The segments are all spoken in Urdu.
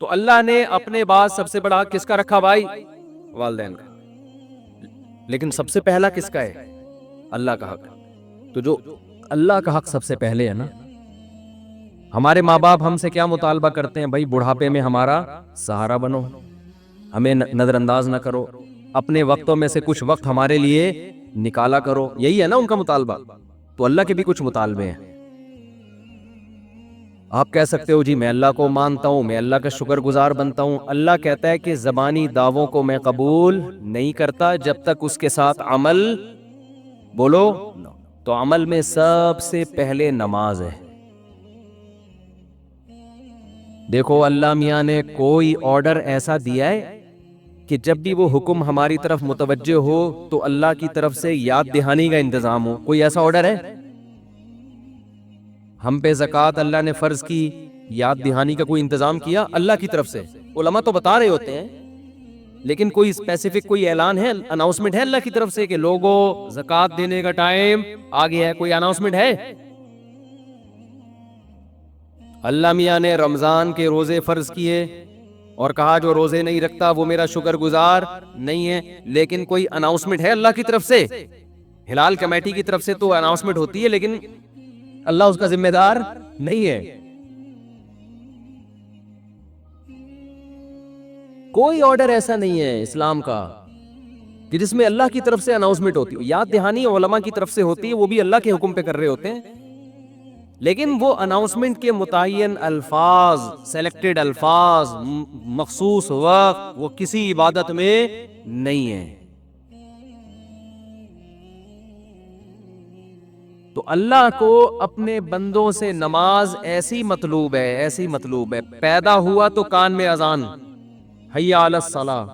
تو اللہ نے اپنے بعد سب سے بڑا حق کس کا رکھا بھائی؟ والدین کا. لیکن سب سے پہلا کس کا ہے؟ اللہ کا حق. تو جو اللہ کا حق سب سے پہلے ہے نا، ہمارے ماں باپ ہم سے کیا مطالبہ کرتے ہیں؟ بھائی بڑھاپے میں ہمارا سہارا بنو، ہمیں نظر انداز نہ کرو، اپنے وقتوں میں سے کچھ وقت ہمارے لیے نکالا کرو. یہی ہے نا ان کا مطالبہ. تو اللہ کے بھی کچھ مطالبے ہیں. آپ کہہ سکتے ہو جی میں اللہ کو مانتا ہوں، میں اللہ کا شکر گزار بنتا ہوں. اللہ کہتا ہے کہ زبانی دعووں کو میں قبول نہیں کرتا جب تک اس کے ساتھ عمل بولو. تو عمل میں سب سے پہلے نماز ہے. دیکھو اللہ میاں نے کوئی آرڈر ایسا دیا ہے کہ جب بھی وہ حکم ہماری طرف متوجہ ہو تو اللہ کی طرف سے یاد دہانی کا انتظام ہو. کوئی ایسا آرڈر ہے؟ ہم پہ زکوٰۃ اللہ نے فرض کی، یاد دہانی کا کوئی انتظام کیا اللہ کی طرف سے؟ علماء تو بتا رہے ہوتے ہیں لیکن کوئی اسپیسیفک کوئی اعلان ہے، اناؤنسمنٹ ہے اللہ کی طرف سے کہ لوگوں زکوٰۃ دینے کا ٹائم آ گیا ہے؟ کوئی اناؤنسمنٹ ہے؟ اللہ میاں نے رمضان کے روزے فرض کیے اور کہا جو روزے نہیں رکھتا وہ میرا شکر گزار نہیں ہے. لیکن کوئی اناؤنسمنٹ ہے اللہ کی طرف سے؟ ہلال کمیٹی کی طرف سے تو اناؤنسمنٹ ہوتی ہے لیکن اللہ اس کا ذمہ دار نہیں ہے. کوئی آرڈر ایسا نہیں ہے اسلام کا کہ جس میں اللہ کی طرف سے اناؤنسمنٹ ہوتی ہو. یاد دہانی علماء کی طرف سے ہوتی ہے، وہ بھی اللہ کے حکم پہ کر رہے ہوتے ہیں، لیکن وہ اناؤنسمنٹ کے متعین الفاظ، سلیکٹڈ الفاظ، مخصوص وقت، وہ کسی عبادت میں نہیں ہے. تو اللہ کو اپنے بندوں سے نماز ایسی مطلوب ہے، ایسی مطلوب ہے. پیدا ہوا تو کان میں اذان، حی علی الصلاۃ،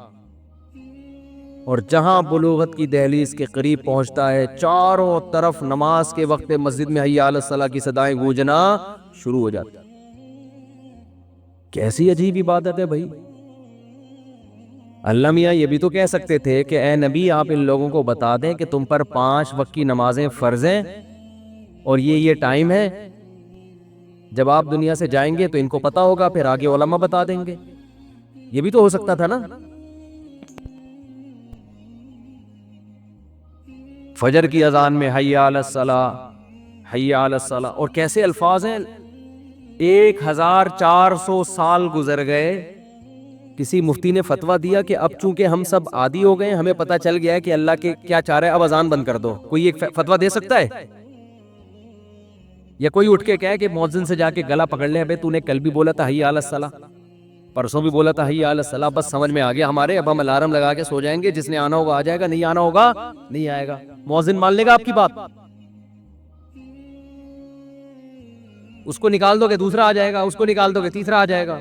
اور جہاں بلوغت کی دہلیز کے قریب پہنچتا ہے چاروں طرف نماز کے وقت مسجد میں حی علی الصلاۃ کی صدائیں گونجنا شروع ہو جاتی. کیسی عجیب عبادت ہے بھائی. اللہ میاں یہ بھی تو کہہ سکتے تھے کہ اے نبی آپ ان لوگوں کو بتا دیں کہ تم پر 5 وقت کی نمازیں فرض ہیں اور یہ ٹائم ہے. جب آپ دنیا سے جائیں گے تو ان کو پتا ہوگا، پھر آگے علماء بتا دیں گے. یہ بھی تو ہو سکتا تھا نا. فجر کی اذان میں حی علی الصلاۃ، حی علی الصلاۃ، اور کیسے الفاظ ہیں. 1400 سال گزر گئے، کسی مفتی نے فتویٰ دیا کہ اب چونکہ ہم سب عادی ہو گئے، ہمیں پتہ چل گیا ہے کہ اللہ کے کیا چاہ رہا ہے، اب اذان بند کر دو. کوئی ایک فتویٰ دے سکتا ہے؟ یا کوئی اٹھ کے کہے کہ مؤذن سے جا کے گلا پکڑ لے، بھائی تو نے کل بھی بولا تھا حی علی الصلاۃ، پرسوں بھی بولا تھا حی علی الصلاۃ، بس سمجھ میں آ گیا ہمارے، اب ہم الارم لگا کے سو جائیں گے، جس نے آنا ہوگا آ جائے گا، نہیں آنا ہوگا نہیں آئے گا. مؤذن مان لے گا آپ کی بات؟ اس کو نکال دو گے دوسرا آ جائے گا، اس کو نکال دو گے تیسرا آ جائے گا.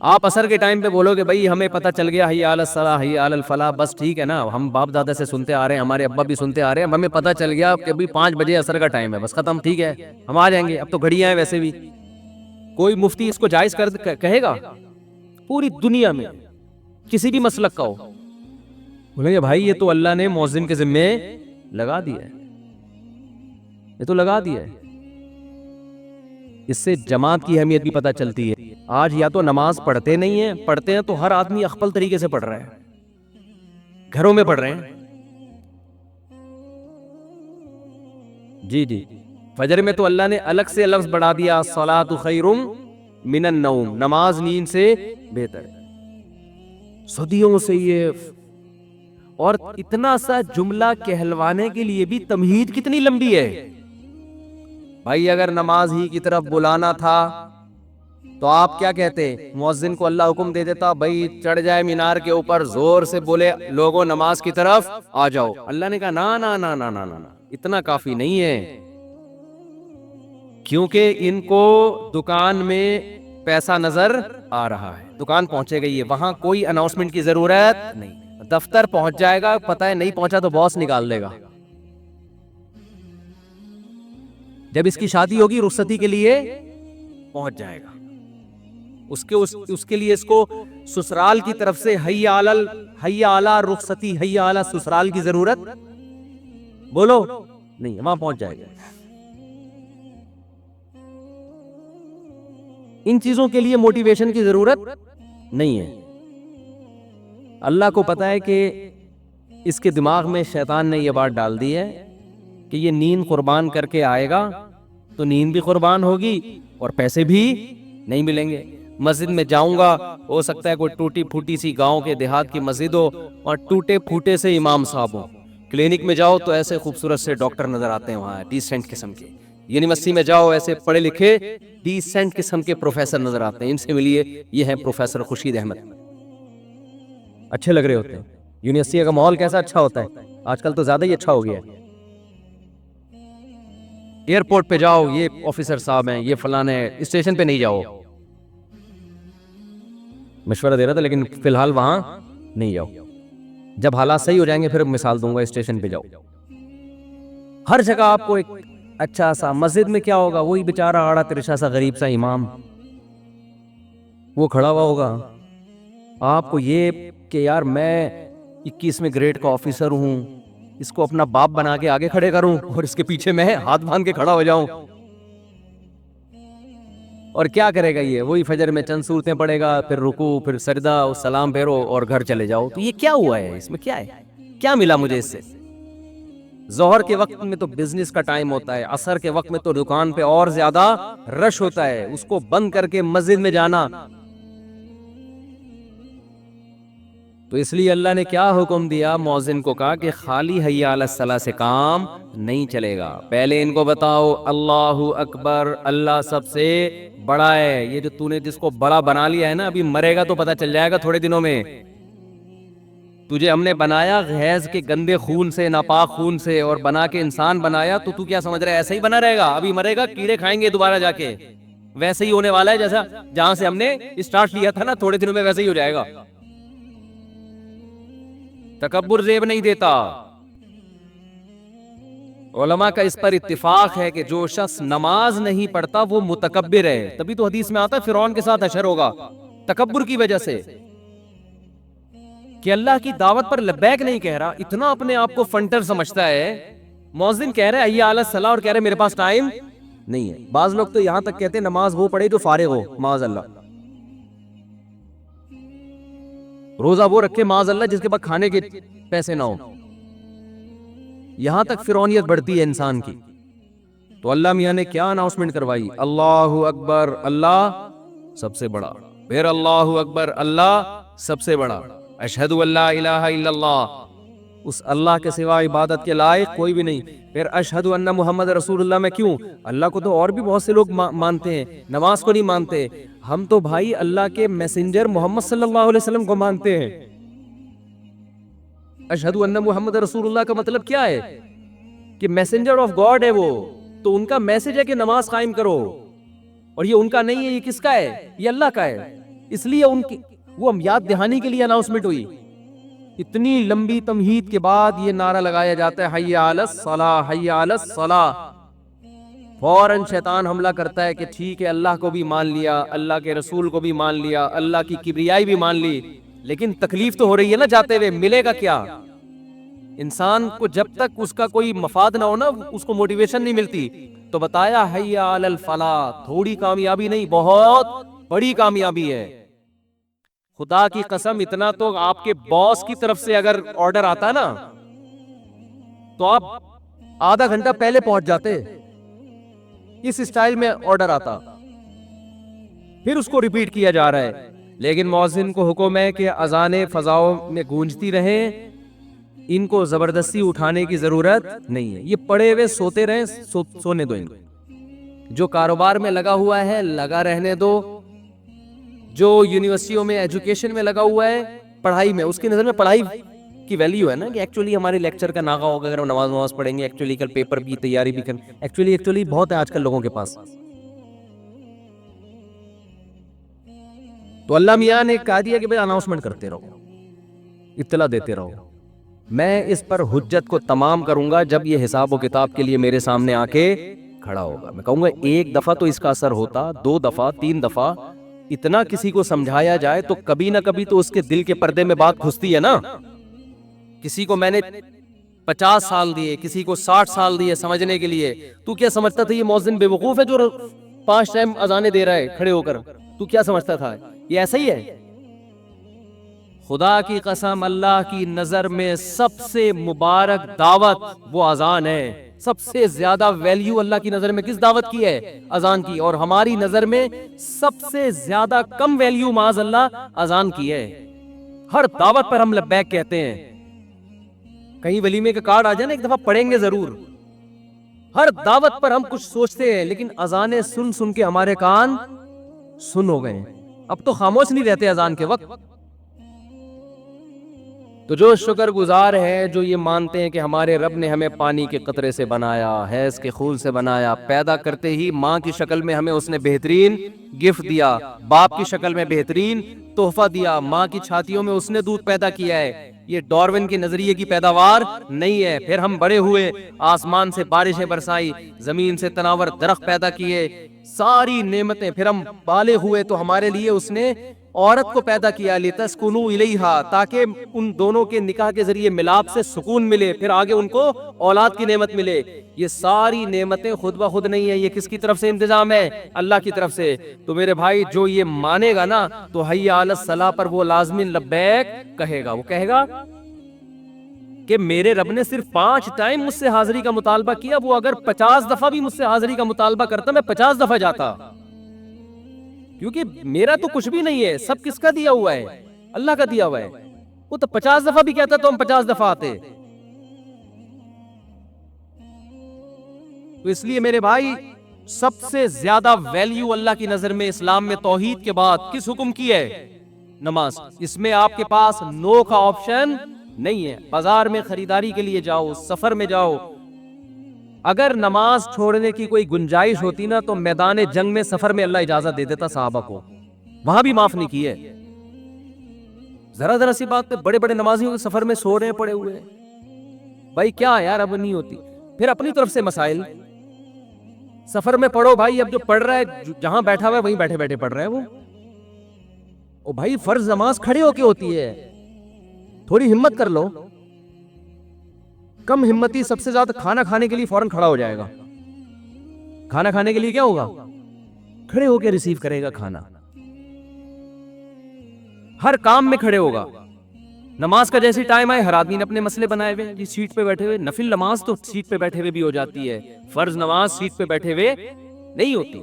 آپ عصر کے ٹائم پہ بولو گے بھائی ہمیں پتہ چل گیا حی علی الصلاۃ، حی علی الفلاح، بس ٹھیک ہے نا، ہم باپ دادا سے سنتے آ رہے ہیں، ہمارے ابا بھی سنتے آ رہے ہیں، ہمیں پتہ چل گیا کہ ابھی 5 بجے عصر کا ٹائم ہے، بس ختم، ٹھیک ہے ہم آ جائیں گے، اب تو گھڑیاں ہیں ویسے بھی. کوئی مفتی اس کو جائز کہے گا؟ پوری دنیا میں کسی بھی مسلک کا ہو، بولیں گے بھائی یہ تو اللہ نے مؤذن کے ذمے لگا دیا ہے، یہ تو لگا دیا ہے. اس سے جماعت کی اہمیت بھی پتہ چلتی ہے. آج یا تو نماز پڑھتے نہیں ہیں، پڑھتے ہیں تو ہر آدمی اخپل طریقے سے پڑھ رہا ہے، گھروں میں پڑھ رہے ہیں. جی فجر میں تو اللہ نے الگ سے لفظ بڑھا دیا، الصلاۃ خیر من النوم، نماز نیند سے بہتر. صدیوں سے یہ، اور اتنا سا جملہ کہلوانے کے لیے بھی تمہید کتنی لمبی ہے. بھائی اگر نماز ہی کی طرف بلانا تھا تو آپ کیا کہتے؟ مؤذن کو اللہ حکم دے دیتا بھائی چڑھ جائے مینار کے اوپر، زور سے بولے لوگوں نماز کی طرف آ جاؤ. اللہ نے کہا نا نا نا نا نا نا، اتنا کافی نہیں ہے، کیونکہ ان کو دکان میں پیسہ نظر آ رہا ہے، دکان پہنچے گئی ہے، وہاں کوئی اناؤنسمنٹ کی ضرورت نہیں. دفتر پہنچ جائے گا، پتہ ہے نہیں پہنچا تو باس نکال دے گا. جب اس کی شادی ہوگی رخصتی کے لیے پہنچ جائے گا، اس کے لیے اس کو سسرال کی طرف سے حی علی رخصتی، حی علی سسرال کی ضرورت بولو نہیں، وہاں پہنچ جائے گا. ان چیزوں کے لیے موٹیویشن کی ضرورت نہیں ہے. اللہ کو پتا ہے کہ اس کے دماغ میں شیطان نے یہ بات ڈال دی ہے کہ یہ نیند قربان کر کے آئے گا تو نیند بھی قربان ہوگی اور پیسے بھی نہیں ملیں گے. مسجد میں جاؤں گا، ہو سکتا ہے کوئی ٹوٹی پھوٹی سی گاؤں کے دیہات کی مسجد ہو اور ٹوٹے پھوٹے سے امام صاحب ہوں. کلینک میں جاؤ تو ایسے خوبصورت سے ڈاکٹر نظر آتے ہیں وہاں، ڈیسنٹ قسم کے. یونیورسٹی میں جاؤ ایسے پڑھے لکھے ڈیسنٹ قسم کے پروفیسر نظر آتے ہیں. ان سے ملیے، یہ ہیں پروفیسر خورشید احمد، اچھے لگ رہے ہوتے ہیں. یونیورسٹی کا ماحول کیسا اچھا ہوتا ہے آج کل، تو زیادہ ہی اچھا ہو گیا ہے. ایئرپورٹ پہ جاؤ، یہ آفیسر صاحب ہیں، یہ فلانے. اسٹیشن پہ نہیں جاؤ، مشورہ دے رہا تھا، لیکن فی الحال وہاں نہیں جاؤ. جب حالات صحیح ہو جائیں گے پھر مثال دوں گا، اسٹیشن پہ جاؤ. ہر جگہ آپ کو ایک اچھا سا، مسجد میں کیا ہوگا، وہی بیچارہ آڑا ترشا سا غریب سا امام وہ کھڑا ہوا ہوگا. آپ کو یہ کہ یار میں 21ویں گریڈ کا آفیسر ہوں، اس کو اپنا باپ بنا کے آگے کھڑے کروں اور اس کے پیچھے میں ہاتھ باندھ کے کھڑا ہو جاؤں. اور کیا کرے گا یہ؟ وہی فجر میں چند صورتیں پڑھے گا، پھر رکوع، پھر سجدہ، سلام پھیرو اور گھر چلے جاؤ. تو یہ کیا ہوا ہے؟ اس میں کیا ہے؟ کیا ملا مجھے اس سے؟ ظہر کے وقت میں تو بزنس کا ٹائم ہوتا ہے، عصر کے وقت میں تو دکان پہ اور زیادہ رش ہوتا ہے، اس کو بند کر کے مسجد میں جانا. تو اس لیے اللہ نے کیا حکم دیا؟ مؤذن کو کہا کہ خالی حی علی الصلاۃ سے کام نہیں چلے گا، پہلے ان کو بتاؤ اللہ اکبر، اللہ سب سے بڑا ہے. یہ جو تو نے جس کو بڑا بنا لیا ہے نا، ابھی مرے گا تو پتہ چل جائے گا تھوڑے دنوں میں. تجھے ہم نے بنایا غیظ کے گندے خون سے، ناپاک خون سے، اور بنا کے انسان بنایا، تو کیا سمجھ رہا ہے ایسا ہی بنا رہے گا؟ ابھی مرے گا، کیڑے کھائیں گے دوبارہ جا کے. ویسے ہی ہونے والا ہے جیسا جہاں سے ہم نے اسٹارٹ لیا تھا نا، تھوڑے دنوں میں ویسے ہی ہو جائے گا. تکبر زیب نہیں دیتا. علماء کا اس پر اتفاق ہے کہ جو شخص نماز نہیں پڑھتا وہ متکبر ہے. تبھی تو حدیث میں آتا ہے فرعون کے ساتھ حشر ہوگا، تکبر کی وجہ سے کہ اللہ کی دعوت پر لبیک نہیں کہہ رہا، اتنا اپنے آپ کو فنٹر سمجھتا ہے. مؤذن کہہ رہے حی علی الصلاۃ اور کہہ رہے میرے پاس ٹائم نہیں ہے. بعض لوگ تو یہاں تک کہتے ہیں نماز وہ پڑھے جو فارغ ہو، معاذ اللہ. روزہ وہ رکھے معاذ اللہ جس کے بعد کھانے کے پیسے نہ ہو. یہاں تک فرعونیت بڑھتی ہے انسان کی. تو اللہ میاں نے کیا اناؤنسمنٹ کروائی؟ اللہ اکبر، اللہ سب سے بڑا. پھر اللہ اکبر، اللہ سب سے بڑا. اشہد ان لا الہ الا اللہ، اس اللہ کے سوا عبادت کے لائق کوئی بھی نہیں. پھر اشہد ان محمد رسول اللہ. میں کیوں؟ اللہ کو تو اور بھی بہت سے لوگ مانتے ہیں، نماز کو نہیں مانتے. ہم تو بھائی اللہ کے میسنجر محمد صلی اللہ علیہ وسلم کو مانتے ہیں. اشہد ان محمد رسول اللہ کا مطلب کیا ہے؟ کہ میسنجر آف گاڈ ہے وہ. تو ان کا میسج ہے کہ نماز قائم کرو، اور یہ ان کا نہیں ہے. یہ کس کا ہے؟ یہ اللہ کا ہے. اس لیے ان کی وہ یاد دہانی کے لیے اناؤنسمنٹ ہوئی. اتنی لمبی تمہید کے بعد یہ نعرہ لگایا جاتا ہے حی علی الصلاۃ، حی علی الصلاۃ. فوراً شیطان حملہ کرتا ہے کہ ٹھیک ہے اللہ کو بھی مان لیا، اللہ کے رسول کو بھی مان لیا، اللہ کی کبریائی بھی مان لی، لیکن تکلیف تو ہو رہی ہے نا جاتے ہوئے. ملے گا کیا؟ انسان کو جب تک اس کا کوئی مفاد نہ ہو نا، اس کو موٹیویشن نہیں ملتی. تو بتایا حی علی الفلاح، تھوڑی کامیابی نہیں، بہت بڑی کامیابی ہے. خدا کی قسم، اتنا تو آپ کے باس کی طرف سے اگر آرڈر آتا نا تو آپ آدھا گھنٹہ پہلے پہنچ جاتے. اس اسٹائل میں آرڈر آتا، پھر اس کو ریپیٹ کیا جا رہا ہے. لیکن مؤذن کو حکم ہے کہ اذانیں فضاؤں میں گونجتی رہیں، ان کو زبردستی اٹھانے کی ضرورت نہیں ہے. یہ پڑے ہوئے سوتے رہیں، سونے دو ان کو. جو کاروبار میں لگا ہوا ہے لگا رہنے دو. جو یونیورسٹیوں میں ایجوکیشن میں لگا ہوا ہے، پڑھائی میں، اس کی نظر میں پڑھائی کی ویلیو ہے نا کہ ایکچولی ہمارے لیکچر کا ناغہ ہوگا اگر ہم نماز پڑھیں گے، ایکچولی کل پیپر کی تیاری بھی کریں. ایکچولی بہت ہے آج کل لوگوں کے پاس. تو اللہ میاں نے کہا دیا کہ بھائی اناؤنسمنٹ کرتے رہو، اطلاع دیتے رہو. میں اس پر حجت کو تمام کروں گا جب یہ حساب و کتاب کے لیے میرے سامنے آ کے کھڑا ہوگا. میں کہوں گا ایک دفعہ تو اس کا اثر ہوتا، 2 دفعہ 3 دفعہ اتنا کسی کو سمجھایا جائے تو کبھی نہ کبھی تو اس کے دل کے پردے میں بات گھستی ہے نا. کسی کو میں نے 50 سال دیے، کسی کو 60 سال دیے سمجھنے کے لیے. تو کیا سمجھتا تھا یہ مؤذن بے وقوف ہے جو 5 ٹائم اذانیں دے رہا ہے کھڑے ہو کر، تو کیا سمجھتا تھا یہ ایسا ہی ہے؟ خدا کی قسم، اللہ کی نظر میں سب سے مبارک دعوت وہ اذان ہے. سب سے زیادہ ویلیو اللہ کی نظر میں کس دعوت کی ہے؟ اذان کی. اور ہماری نظر میں سب سے زیادہ کم ویلیو معاذ اللہ اذان کی ہے. ہر دعوت پر ہم لبیک کہتے ہیں. کہیں ولیمے کا کارڈ آ جائے نا ایک دفعہ پڑھیں گے ضرور. ہر دعوت پر ہم کچھ سوچتے ہیں، لیکن اذانیں سن سن کے ہمارے کان سن ہو گئے. اب تو خاموش نہیں رہتے اذان کے وقت. تو جو شکر گزار ہے، جو یہ مانتے ہیں کہ ہمارے رب نے ہمیں پانی کے قطرے سے بنایا، حیض کے خون سے بنایا، پیدا کرتے ہی ماں کی شکل میں ہمیں اس نے بہترین گفٹ دیا، باپ کی شکل میں بہترین تحفہ دیا، ماں کی چھاتیوں میں اس نے دودھ پیدا کیا ہے. یہ ڈاروین کے نظریے کی پیداوار نہیں ہے. پھر ہم بڑے ہوئے، آسمان سے بارشیں برسائی، زمین سے تناور درخت پیدا کیے، ساری نعمتیں. پھر ہم بالغ ہوئے تو ہمارے لیے اس نے عورت کو پیدا کیا، لِتَسْكُنُوا إِلَيْهَا، تاکہ ان دونوں کے نکاح کے ذریعے ملاپ سے سکون ملے، پھر آگے ان کو اولاد کی نعمت ملے. یہ ساری نعمتیں خود بخود نہیں ہیں، یہ کس کی طرف سے انتظام ہے؟ اللہ کی طرف سے. تو میرے بھائی جو یہ مانے گا نا تو حی علی الصلاۃ پر وہ لازمی لبیک کہے گا. وہ کہے گا کہ میرے رب نے صرف 5 ٹائم مجھ سے حاضری کا مطالبہ کیا، وہ اگر 50 دفعہ بھی مجھ سے حاضری کا مطالبہ کرتا میں 50 دفعہ جاتا، کیونکہ میرا تو کچھ بھی نہیں ہے. سب کس کا دیا ہوا ہے؟ اللہ کا دیا ہوا ہے. وہ تو 50 دفعہ بھی کہتا تو ہم 50 دفعہ آتے. تو اس لیے میرے بھائی سب سے زیادہ ویلیو اللہ کی نظر میں اسلام میں توحید کے بعد کس حکم کی ہے؟ نماز. اس میں آپ کے پاس نو کا آپشن نہیں ہے. بازار میں خریداری کے لیے جاؤ، سفر میں جاؤ، اگر نماز چھوڑنے کی کوئی گنجائش ہوتی نا تو میدان جنگ میں سفر میں اللہ اجازت دے دیتا صحابہ کو، وہاں بھی معاف نہیں کی ہے. ذرا ذرا سی بات پہ بڑے بڑے نمازیوں کے سفر میں سو رہے ہیں، پڑے ہوئے ہیں. بھائی کیا یار، اب نہیں ہوتی. پھر اپنی طرف سے مسائل سفر میں پڑھو بھائی. اب جو پڑھ رہا ہے جہاں بیٹھا ہوا ہے وہیں بیٹھے بیٹھے پڑھ رہا ہے وہ. او بھائی فرض نماز کھڑے ہو کے ہوتی ہے، تھوڑی ہمت کر لو. کم ہمتی سب سے زیادہ کھانا کھانے کے لیے فوراً کھڑا ہو جائے گا. کھانا کھانے کے لیے کیا ہوگا؟ کھڑے ہو کے ریسیو کرے گا کھانا. ہر کام میں کھڑے ہوگا. نماز کا جیسے ٹائم آئے ہر آدمی نے اپنے مسئلے بنائے ہوئے جی، سیٹ پہ بیٹھے ہوئے. نفل نماز تو سیٹ پہ بیٹھے ہوئے بھی ہو جاتی ہے، فرض نماز سیٹ پہ بیٹھے ہوئے نہیں ہوتی،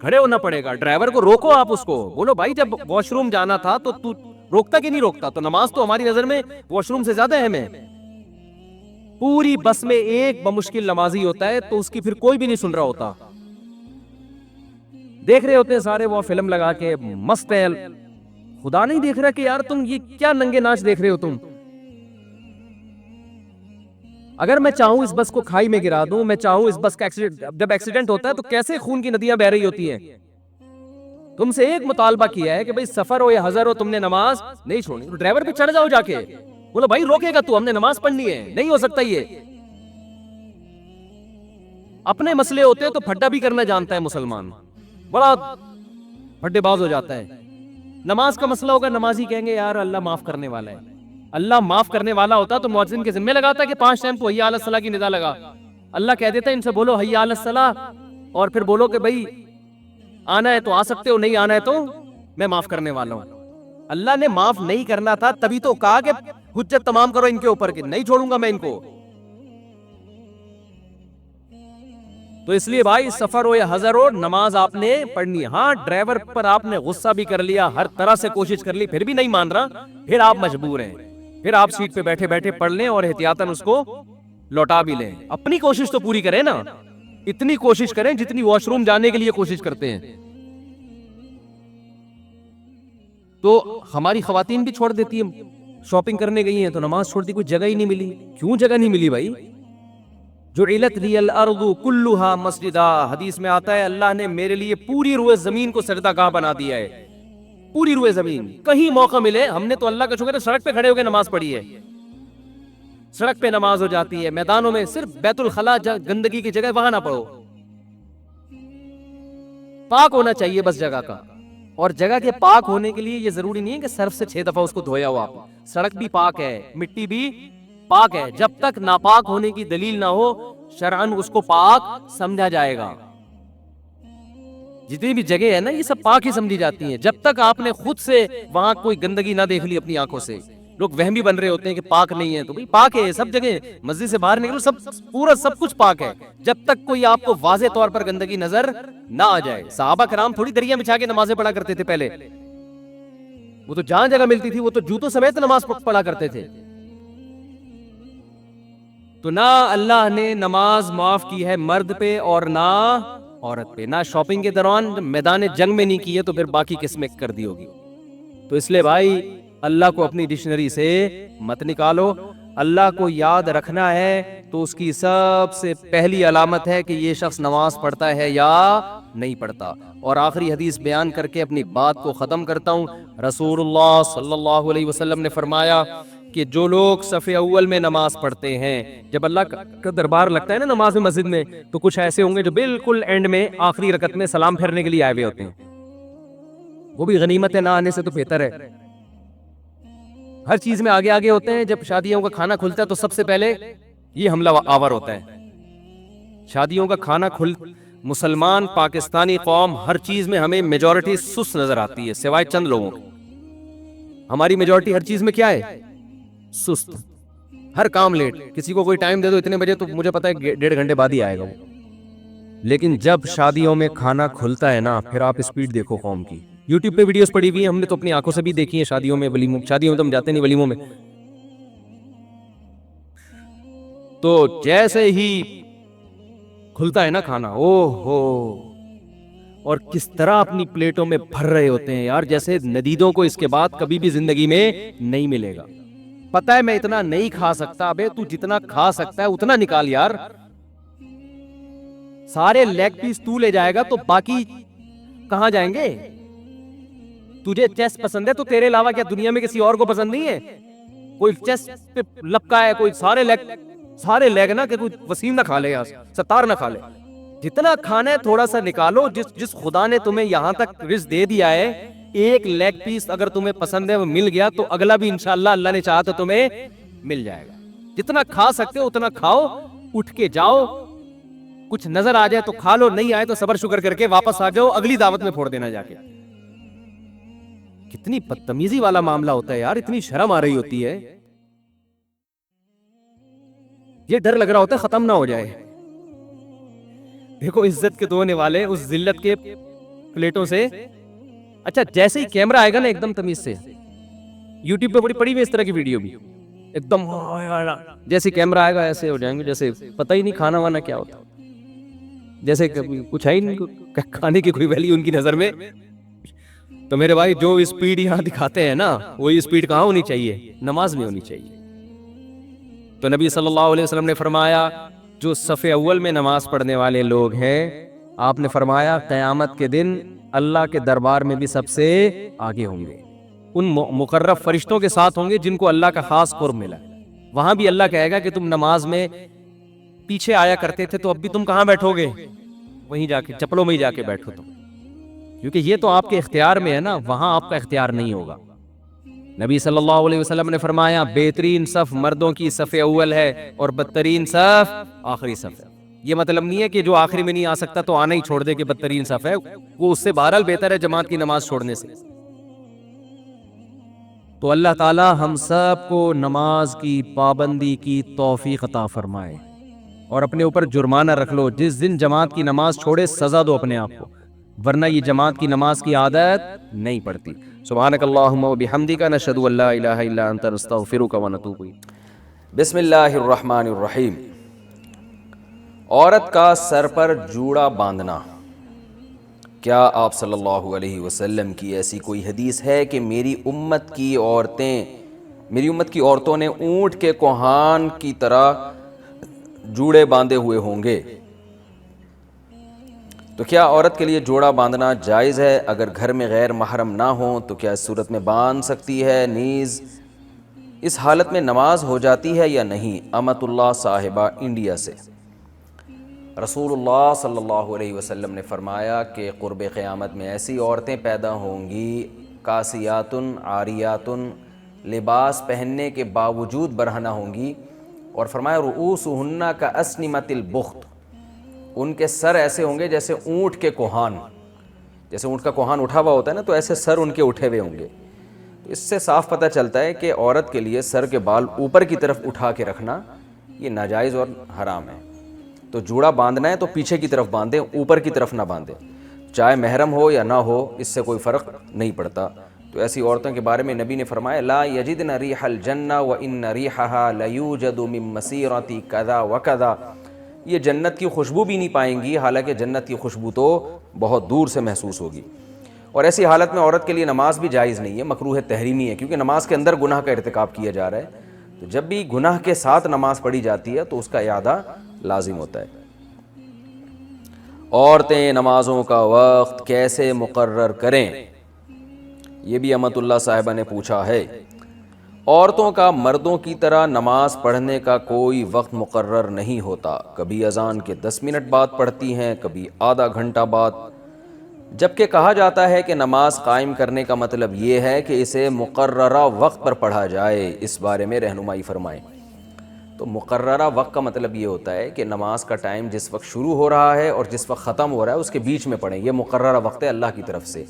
کھڑے ہونا پڑے گا. ڈرائیور کو روکو، آپ اس کو بولو بھائی جب واش روم جانا تھا تو تو روکتا کہ نہیں روکتا؟ تو نماز تو ہماری نظر میں واش روم سے زیادہ اہم ہے. پوری بس میں ایک بمشکل نمازی ہوتا ہے تو اس کی پھر کوئی بھی نہیں سن رہا ہوتا. دیکھ رہے ہوتے ہیں سارے وہ فلم لگا کے مست ہے. خدا نہیں دیکھ رہا کہ یار تم یہ کیا ننگے ناچ دیکھ رہے ہو تم. اگر میں چاہوں اس بس کو کھائی میں گرا دوں، میں چاہوں اس بس کا جب ایکسیڈنٹ ہوتا ہے تو کیسے خون کی ندیاں بہ رہی ہوتی ہیں. تم سے ایک مطالبہ کیا ہے کہ بھئی سفر ہو یا حضر ہو تم نے نماز نہیں چھوڑنی. ڈرائیور پہ چڑھ جاؤ جا کے، بولو بھائی روکے گا تو، ہم نے نماز پڑھنی ہے. نہیں ہو سکتا. یہ اپنے مسئلے ہوتے ہیں تو پھڈا بھی کرنا جانتا ہے مسلمان، بڑا پھڈے باز ہو جاتا ہے. نماز کا مسئلہ ہوگا، نمازی کہیں گے یار اللہ معاف کرنے والا ہے. اللہ معاف کرنے والا ہوتا تو مؤذن کے ذمہ لگاتا کہ 5 ٹائم تو حی علی الصلاۃ کی ندا لگا. اللہ کہہ دیتا ان سے بولو حی علی الصلاۃ، اور پھر بولو کہ بھئی آنا ہے تو آ سکتے ہو، نہیں آنا ہے تو میں معاف کرنے والا ہوں. اللہ نے معاف نہیں کرنا تھا تبھی تو کہا کہ حجت تمام کرو ان کے اوپر کہ نہیں چھوڑوں گا میں ان کو. تو اس لیے بھائی سفر ہو یا حضر ہو نماز آپ نے پڑھنی ہے. ہاں ڈرائیور پر آپ نے غصہ بھی کر لیا، ہر طرح سے کوشش کر لی، پھر بھی نہیں مان رہا، پھر آپ مجبور ہیں، پھر آپ سیٹ پہ بیٹھے بیٹھے پڑھ لیں اور احتیاطاً اس کو لوٹا بھی لیں. اپنی کوشش تو پوری کریں نا، اتنی کوشش کریں جتنی واش روم جانے کے لیے کوشش کرتے ہیں. تو ہماری خواتین بھی چھوڑ دیتی ہیں، شاپنگ کرنے گئی ہیں تو نماز چھوڑ دی، کوئی جگہ ہی نہیں ملی. کیوں جگہ نہیں ملی بھائی؟ جعلت لی الارض کلھا مسجدا، حدیث میں آتا ہے اللہ نے میرے لیے پوری روئے زمین کو سجدہ گاہ بنا دیا ہے. پوری روئے زمین، کہیں موقع ملے ہم نے تو اللہ کا شکر ہے سڑک پہ کھڑے ہو کے نماز پڑھی ہے. سڑک پہ نماز ہو جاتی ہے، میدانوں میں. صرف بیت الخلاء گندگی کی جگہ وہاں نہ پڑھو، پاک ہونا چاہیے بس جگہ کا. اور جگہ کے پاک ہونے کے لیے یہ ضروری نہیں ہے کہ صرف سے 6 دفعہ اس کو دھویا ہو آپ. سڑک بھی پاک ہے، مٹی بھی پاک ہے. جب تک ناپاک ہونے کی دلیل نہ ہو شرعاً اس کو پاک سمجھا جائے گا. جتنی بھی جگہ ہے نا یہ سب پاک ہی سمجھی جاتی ہیں جب تک آپ نے خود سے وہاں کوئی گندگی نہ دیکھ لی اپنی آنکھوں سے. لوگ وہمی بن رہے ہوتے ہیں کہ پاک نہیں ہے, تو بھئی پاک ہے سب جگہ, مسجد سے باہر نکلو سب پورا سب کچھ پاک ہے, جب تک کوئی آپ کو واضح طور پر گندگی نظر نہ آ جائے. صحابہ کرام تھوڑی دریاں بچھا کے نمازیں پڑھا کرتے تھے پہلے, وہ تو جہاں جگہ ملتی تھی وہ تو جوتوں سمیت نماز پڑھا کرتے تھے. تو نہ اللہ نے نماز معاف کی ہے مرد پہ اور نہ عورت پہ, نہ شاپنگ کے دوران میدان جنگ میں نہیں کی ہے تو پھر باقی کس میں کر دی ہوگی. تو اس لیے بھائی اللہ کو اپنی ڈکشنری سے مت نکالو. اللہ کو یاد رکھنا ہے تو اس کی سب سے پہلی علامت ہے کہ یہ شخص نماز پڑھتا ہے یا نہیں پڑھتا. اور آخری حدیث بیان کر کے اپنی بات کو ختم کرتا ہوں. رسول اللہ صلی اللہ علیہ وسلم نے فرمایا کہ جو لوگ صف اول میں نماز پڑھتے ہیں, جب اللہ کا دربار لگتا ہے نا نماز مسجد میں, تو کچھ ایسے ہوں گے جو بالکل اینڈ میں آخری رکعت میں سلام پھیرنے کے لیے آئے ہوئے ہوتے ہیں. وہ بھی غنیمت ہے, نہ آنے سے تو بہتر ہے. ہر چیز میں آگے آگے ہوتے ہیں. جب شادیوں کا کھانا کھلتا ہے تو سب سے پہلے یہ حملہ آور ہوتا ہے. شادیوں کا کھانا مسلمان پاکستانی قوم ہر چیز میں ہمیں میجورٹی سست نظر آتی ہے سوائے چند لوگوں کی. ہماری میجورٹی ہر چیز میں کیا ہے؟ سست. ہر کام لیٹ. کسی کو کوئی ٹائم دے دو اتنے بجے تو مجھے پتا ہے 1.5 گھنٹے بعد ہی آئے گا وہ. لیکن جب شادیوں میں کھانا کھلتا ہے نا, پھر آپ اسپیڈ دیکھو قوم کی. یوٹیوب پہ ویڈیوز پڑی ہوئی ہیں, ہم نے تو اپنی آنکھوں سے بھی دیکھی ہیں شادیوں میں, شادیوں میں تو ہم جاتے نہیں, ولیموں میں. تو جیسے ہی کھلتا ہے نا کھانا, او ہو, اور کس طرح اپنی پلیٹوں میں بھر رہے ہوتے ہیں یار, جیسے ندیدوں کو اس کے بعد کبھی بھی زندگی میں نہیں ملے گا. پتہ ہے میں اتنا نہیں کھا سکتا. ابے تو جتنا کھا سکتا ہے اتنا نکال یار. سارے لیگ پیس تو لے جائے گا تو باقی کہاں جائیں گے؟ تجھے چیسٹ پسند ہے تو تیرے علاوہ کیا دنیا میں کسی اور کو پسند نہیں ہے؟ کوئی چیسٹ پہ لپکا ہے, کوئی سارے لیگ نا, کہ کوئی وسیم نہ کھا لے, ستار نہ کھا لے. جتنا کھانا ہے تھوڑا سا نکالو. جس خدا نے تمہیں یہاں تک رزق دے دیا ہے, ایک لیگ پیس اگر تمہیں پسند ہے وہ مل گیا تو اگلا بھی انشاءاللہ اللہ نے چاہا تو تمہیں مل جائے گا. جتنا کھا سکتے ہو اتنا کھاؤ, اٹھ کے جاؤ, کچھ نظر آ جائے تو کھا لو, نہیں آئے تو صبر شکر کر کے واپس آ جاؤ, اگلی دعوت میں پھوڑ دینا جا کے. کتنی بدتمیزی والا معاملہ ہوتا ہے یار, اتنی شرم آ رہی ہوتی ہے. یہ ڈر لگ رہا ہوتا ہے ختم نہ ہو جائے. دیکھو عزت کے دھونے والے اس ذلت کے پلیٹوں سے. اچھا جیسے ہی کیمرہ آئے گا نا ایک دم تمیز سے, یوٹیوب پہ بڑی پڑی ہوئی اس طرح کی ویڈیو بھی, ایک دم جیسے کیمرہ آئے گا ایسے ہو جائیں گے جیسے پتہ ہی نہیں کھانا وانا کیا ہوتا, جیسے کچھ ہے ہی نہیں, کھانے کی کوئی ویلیو ان کی نظر میں. تو میرے بھائی جو اسپیڈ یہاں دکھاتے ہیں نا, وہی اسپیڈ کہاں ہونی چاہیے؟ نماز میں ہونی چاہیے. تو نبی صلی اللہ علیہ وسلم نے فرمایا جو صف اول میں نماز پڑھنے والے لوگ ہیں, آپ نے فرمایا قیامت کے دن اللہ کے دربار میں بھی سب سے آگے ہوں گے. ان مقرب فرشتوں کے ساتھ ہوں گے جن کو اللہ کا خاص قرب ملا. وہاں بھی اللہ کہے گا کہ تم نماز میں پیچھے آیا کرتے تھے تو اب بھی تم کہاں بیٹھو گے؟ وہیں جا کے چپلوں میں ہی جا کے بیٹھو تم, کیونکہ یہ تو آپ کے اختیار میں ہے نا, وہاں آپ کا اختیار نہیں ہوگا. نبی صلی اللہ علیہ وسلم نے فرمایا بہترین صف مردوں کی صف اول ہے اور بدترین صف آخری صف ہے. یہ مطلب نہیں ہے کہ جو آخری میں نہیں آ سکتا تو آنا ہی چھوڑ دے کہ بدترین صف ہے, وہ اس سے بہرحال بہتر ہے جماعت کی نماز چھوڑنے سے. تو اللہ تعالی ہم سب کو نماز کی پابندی کی توفیق عطا فرمائے, اور اپنے اوپر جرمانہ رکھ لو. جس دن جماعت کی نماز چھوڑے سزا دو اپنے آپ کو, ورنہ یہ جماعت کی نماز کی عادت نہیں پڑتی. سبحانک اللہم و بحمدک, نشہد ان لا الہ الا انت, نستغفرک و نتوب الیک. بسم اللہ الرحمن الرحیم. عورت کا سر پر جوڑا باندھنا. کیا آپ صلی اللہ علیہ وسلم کی ایسی کوئی حدیث ہے کہ میری امت کی عورتوں نے اونٹ کے کوہان کی طرح جوڑے باندھے ہوئے ہوں گے؟ تو کیا عورت کے لیے جوڑا باندھنا جائز ہے؟ اگر گھر میں غیر محرم نہ ہوں تو کیا اس صورت میں باندھ سکتی ہے؟ نیز اس حالت میں نماز ہو جاتی ہے یا نہیں؟ امت اللہ صاحبہ انڈیا سے. رسول اللہ صلی اللہ علیہ وسلم نے فرمایا کہ قرب قیامت میں ایسی عورتیں پیدا ہوں گی کاسیاتن عاریاتن, لباس پہننے کے باوجود برہنہ ہوں گی, اور فرمایا رؤوسہن کاسنمۃ البخت, ان کے سر ایسے ہوں گے جیسے اونٹ کے کوہان. جیسے اونٹ کا کوہان اٹھا ہوا ہوتا ہے نا، تو ایسے سر ان کے اٹھے ہوئے ہوں گے. تو اس سے صاف پتہ چلتا ہے کہ عورت کے لیے سر کے بال اوپر کی طرف اٹھا کے رکھنا یہ ناجائز اور حرام ہے. تو جوڑا باندھنا ہے تو پیچھے کی طرف باندھیں، اوپر کی طرف نہ باندھیں، چاہے محرم ہو یا نہ ہو، اس سے کوئی فرق نہیں پڑتا. تو ایسی عورتوں کے بارے میں نبی نے فرمایا لا یجدن ریح الجنہ وان ریحها لیوجد من مسیرۃ کذا وکذا، یہ جنت کی خوشبو بھی نہیں پائیں گی، حالانکہ جنت کی خوشبو تو بہت دور سے محسوس ہوگی. اور ایسی حالت میں عورت کے لیے نماز بھی جائز نہیں ہے، مکروہ تحریمی ہے، کیونکہ نماز کے اندر گناہ کا ارتکاب کیا جا رہا ہے. تو جب بھی گناہ کے ساتھ نماز پڑھی جاتی ہے تو اس کا اعادہ لازم ہوتا ہے. عورتیں نمازوں کا وقت کیسے مقرر کریں، یہ بھی امت اللہ صاحبہ نے پوچھا ہے. عورتوں کا مردوں کی طرح نماز پڑھنے کا کوئی وقت مقرر نہیں ہوتا، کبھی اذان کے 10 منٹ بعد پڑھتی ہیں، کبھی آدھا گھنٹہ بعد، جبکہ کہا جاتا ہے کہ نماز قائم کرنے کا مطلب یہ ہے کہ اسے مقررہ وقت پر پڑھا جائے. اس بارے میں رہنمائی فرمائیں. تو مقررہ وقت کا مطلب یہ ہوتا ہے کہ نماز کا ٹائم جس وقت شروع ہو رہا ہے اور جس وقت ختم ہو رہا ہے اس کے بیچ میں پڑھیں، یہ مقررہ وقت ہے اللہ کی طرف سے،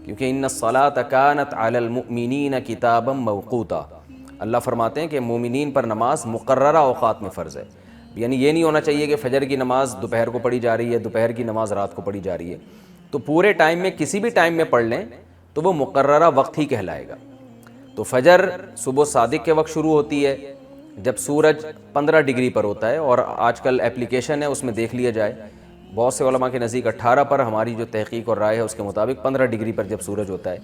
کیونکہ ان الصلاۃ کانت علی المؤمنین کتابا موقوتا، اللہ فرماتے ہیں کہ مومنین پر نماز مقررہ اوقات میں فرض ہے. یعنی یہ نہیں ہونا چاہیے کہ فجر کی نماز دوپہر کو پڑھی جا رہی ہے، دوپہر کی نماز رات کو پڑھی جا رہی ہے. تو پورے ٹائم میں کسی بھی ٹائم میں پڑھ لیں تو وہ مقررہ وقت ہی کہلائے گا. تو فجر صبح صادق کے وقت شروع ہوتی ہے جب سورج 15 ڈگری پر ہوتا ہے، اور آج کل اپلیکیشن ہے اس میں دیکھ لیا جائے، بہت سے علماء کے نزدیک 18 پر، ہماری جو تحقیق اور رائے ہے اس کے مطابق 15 ڈگری پر جب سورج ہوتا ہے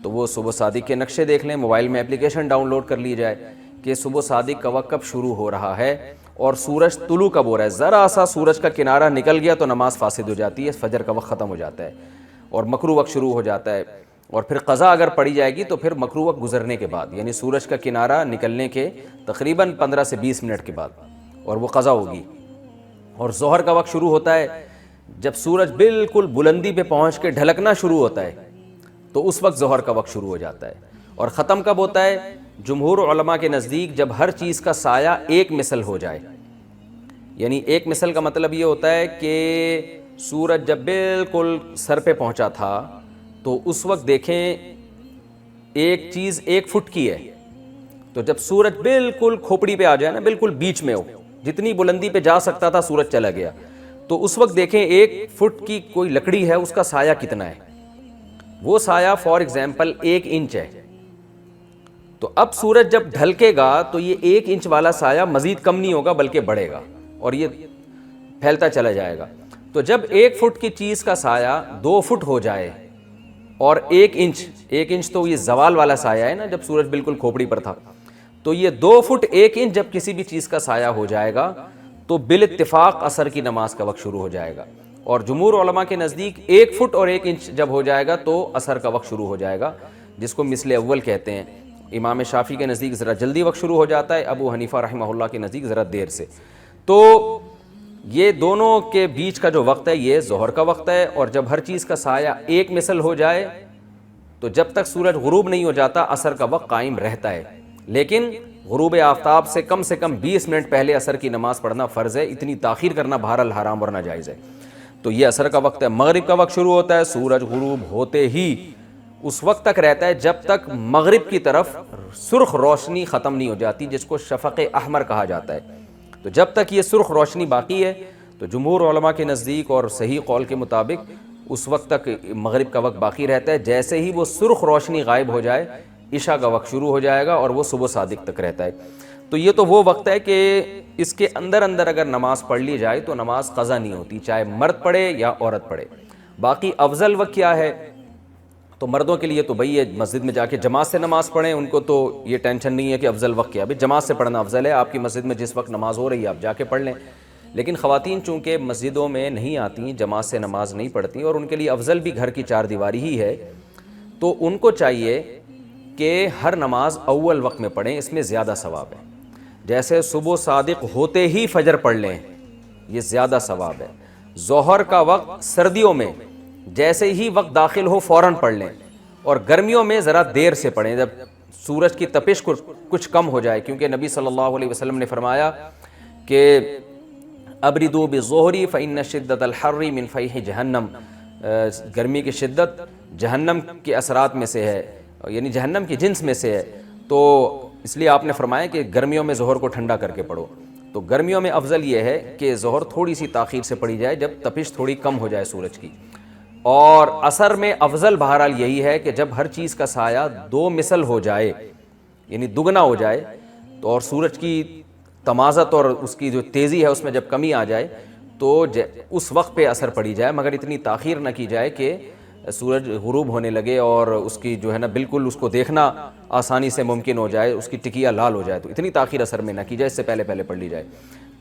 تو وہ صبح صادق کے نقشے دیکھ لیں، موبائل میں اپلیکیشن ڈاؤن لوڈ کر لی جائے کہ صبح صادق کا وقت کب شروع ہو رہا ہے اور سورج طلوع کب ہو رہا ہے. ذرا سا سورج کا کنارہ نکل گیا تو نماز فاسد ہو جاتی ہے، فجر کا وقت ختم ہو جاتا ہے اور مکروہ وقت شروع ہو جاتا ہے. اور پھر قضا اگر پڑھی جائے گی تو پھر مکروہ وقت گزرنے کے بعد، یعنی سورج کا کنارہ نکلنے کے تقریباً 15 سے 20 منٹ کے بعد، اور وہ قضا ہوگی. اور ظہر کا وقت شروع ہوتا ہے جب سورج بالکل بلندی پہ پہنچ کے ڈھلکنا شروع ہوتا ہے تو اس وقت ظہر کا وقت شروع ہو جاتا ہے. اور ختم کب ہوتا ہے؟ جمہور علماء کے نزدیک جب ہر چیز کا سایہ ایک مثل ہو جائے. یعنی ایک مثل کا مطلب یہ ہوتا ہے کہ سورج جب بالکل سر پہ پہنچا تھا تو اس وقت دیکھیں ایک چیز 1 فٹ کی ہے، تو جب سورج بالکل کھوپڑی پہ آ جائے نا، بالکل بیچ میں ہو، جتنی بلندی پہ جا سکتا تھا سورج چلا گیا، تو اس وقت دیکھیں 1 فٹ کی کوئی لکڑی ہے اس کا سایہ کتنا ہے. وہ سایہ فار ایگزامپل 1 انچ ہے. تو اب سورج جب ڈھلکے گا تو یہ 1 انچ والا سایہ مزید کم نہیں ہوگا بلکہ بڑھے گا اور یہ پھیلتا چلا جائے گا. تو جب 1 فٹ کی چیز کا سایہ 2 فٹ ہو جائے اور 1 انچ تو یہ زوال والا سایہ ہے نا، جب سورج بالکل کھوپڑی پر تھا، تو یہ 2 فٹ 1 انچ جب کسی بھی چیز کا سایہ ہو جائے گا تو بالاتفاق عصر کی نماز کا وقت شروع ہو جائے گا. اور جمہور علماء کے نزدیک 1 فٹ اور 1 انچ جب ہو جائے گا تو عصر کا وقت شروع ہو جائے گا، جس کو مثل اول کہتے ہیں. امام شافعی کے نزدیک ذرا جلدی وقت شروع ہو جاتا ہے، ابو حنیفہ رحمہ اللہ کے نزدیک ذرا دیر سے. تو یہ دونوں کے بیچ کا جو وقت ہے یہ ظہر کا وقت ہے. اور جب ہر چیز کا سایہ ایک مثل ہو جائے تو جب تک سورج غروب نہیں ہو جاتا عصر کا وقت قائم رہتا ہے، لیکن غروب آفتاب سے کم 20 منٹ پہلے عصر کی نماز پڑھنا فرض ہے. اتنی تاخیر کرنا بہرحال حرام اور ناجائز ہے. تو یہ عصر کا وقت ہے. مغرب کا وقت شروع ہوتا ہے سورج غروب ہوتے ہی، اس وقت تک رہتا ہے جب تک مغرب کی طرف سرخ روشنی ختم نہیں ہو جاتی، جس کو شفق احمر کہا جاتا ہے. تو جب تک یہ سرخ روشنی باقی ہے تو جمہور علماء کے نزدیک اور صحیح قول کے مطابق اس وقت تک مغرب کا وقت باقی رہتا ہے. جیسے ہی وہ سرخ روشنی غائب ہو جائے عشاء کا وقت شروع ہو جائے گا اور وہ صبح صادق تک رہتا ہے. تو یہ تو وہ وقت ہے کہ اس کے اندر اگر نماز پڑھ لی جائے تو نماز قضا نہیں ہوتی، چاہے مرد پڑھے یا عورت پڑھے. باقی افضل وقت کیا ہے؟ تو مردوں کے لیے تو بھئی یہ مسجد میں جا کے جماعت سے نماز پڑھیں، ان کو تو یہ ٹینشن نہیں ہے کہ افضل وقت کیا. بھئی جماعت سے پڑھنا افضل ہے، آپ کی مسجد میں جس وقت نماز ہو رہی ہے آپ جا کے پڑھ لیں. لیکن خواتین چونکہ مسجدوں میں نہیں آتی، جماعت سے نماز نہیں پڑھتی اور ان کے لیے افضل بھی گھر کی 4 دیواری ہی ہے، تو ان کو چاہیے کہ ہر نماز اول وقت میں پڑھیں، اس میں زیادہ ثواب ہے. جیسے صبح صادق ہوتے ہی فجر پڑھ لیں، یہ زیادہ ثواب ہے. ظہر کا وقت سردیوں میں جیسے ہی وقت داخل ہو فوراً پڑھ لیں، اور گرمیوں میں ذرا دیر سے پڑھیں جب سورج کی تپش کچھ کم ہو جائے، کیونکہ نبی صلی اللہ علیہ وسلم نے فرمایا کہ ابردوا بالظہر فإن شدۃ الحر من فیح جہنم، گرمی کی شدت جہنم کے اثرات میں سے ہے، یعنی جہنم کی جنس میں سے ہے، تو اس لیے آپ نے فرمایا کہ گرمیوں میں ظہر کو ٹھنڈا کر کے پڑھو۔ تو گرمیوں میں افضل یہ ہے کہ ظہر تھوڑی سی تاخیر سے پڑھی جائے جب تپش تھوڑی کم ہو جائے سورج کی، اور عصر میں افضل بہرحال یہی ہے کہ جب ہر چیز کا سایہ 2 مثل ہو جائے، یعنی دگنا ہو جائے، تو اور سورج کی تمازت اور اس کی جو تیزی ہے اس میں جب کمی آ جائے تو اس وقت پہ اثر پڑی جائے، مگر اتنی تاخیر نہ کی جائے کہ سورج غروب ہونے لگے اور اس کی جو ہے نا بالکل اس کو دیکھنا آسانی سے ممکن ہو جائے، اس کی ٹکیا لال ہو جائے، تو اتنی تاخیر اثر میں نہ کی جائے، اس سے پہلے پہلے پڑھ لی جائے۔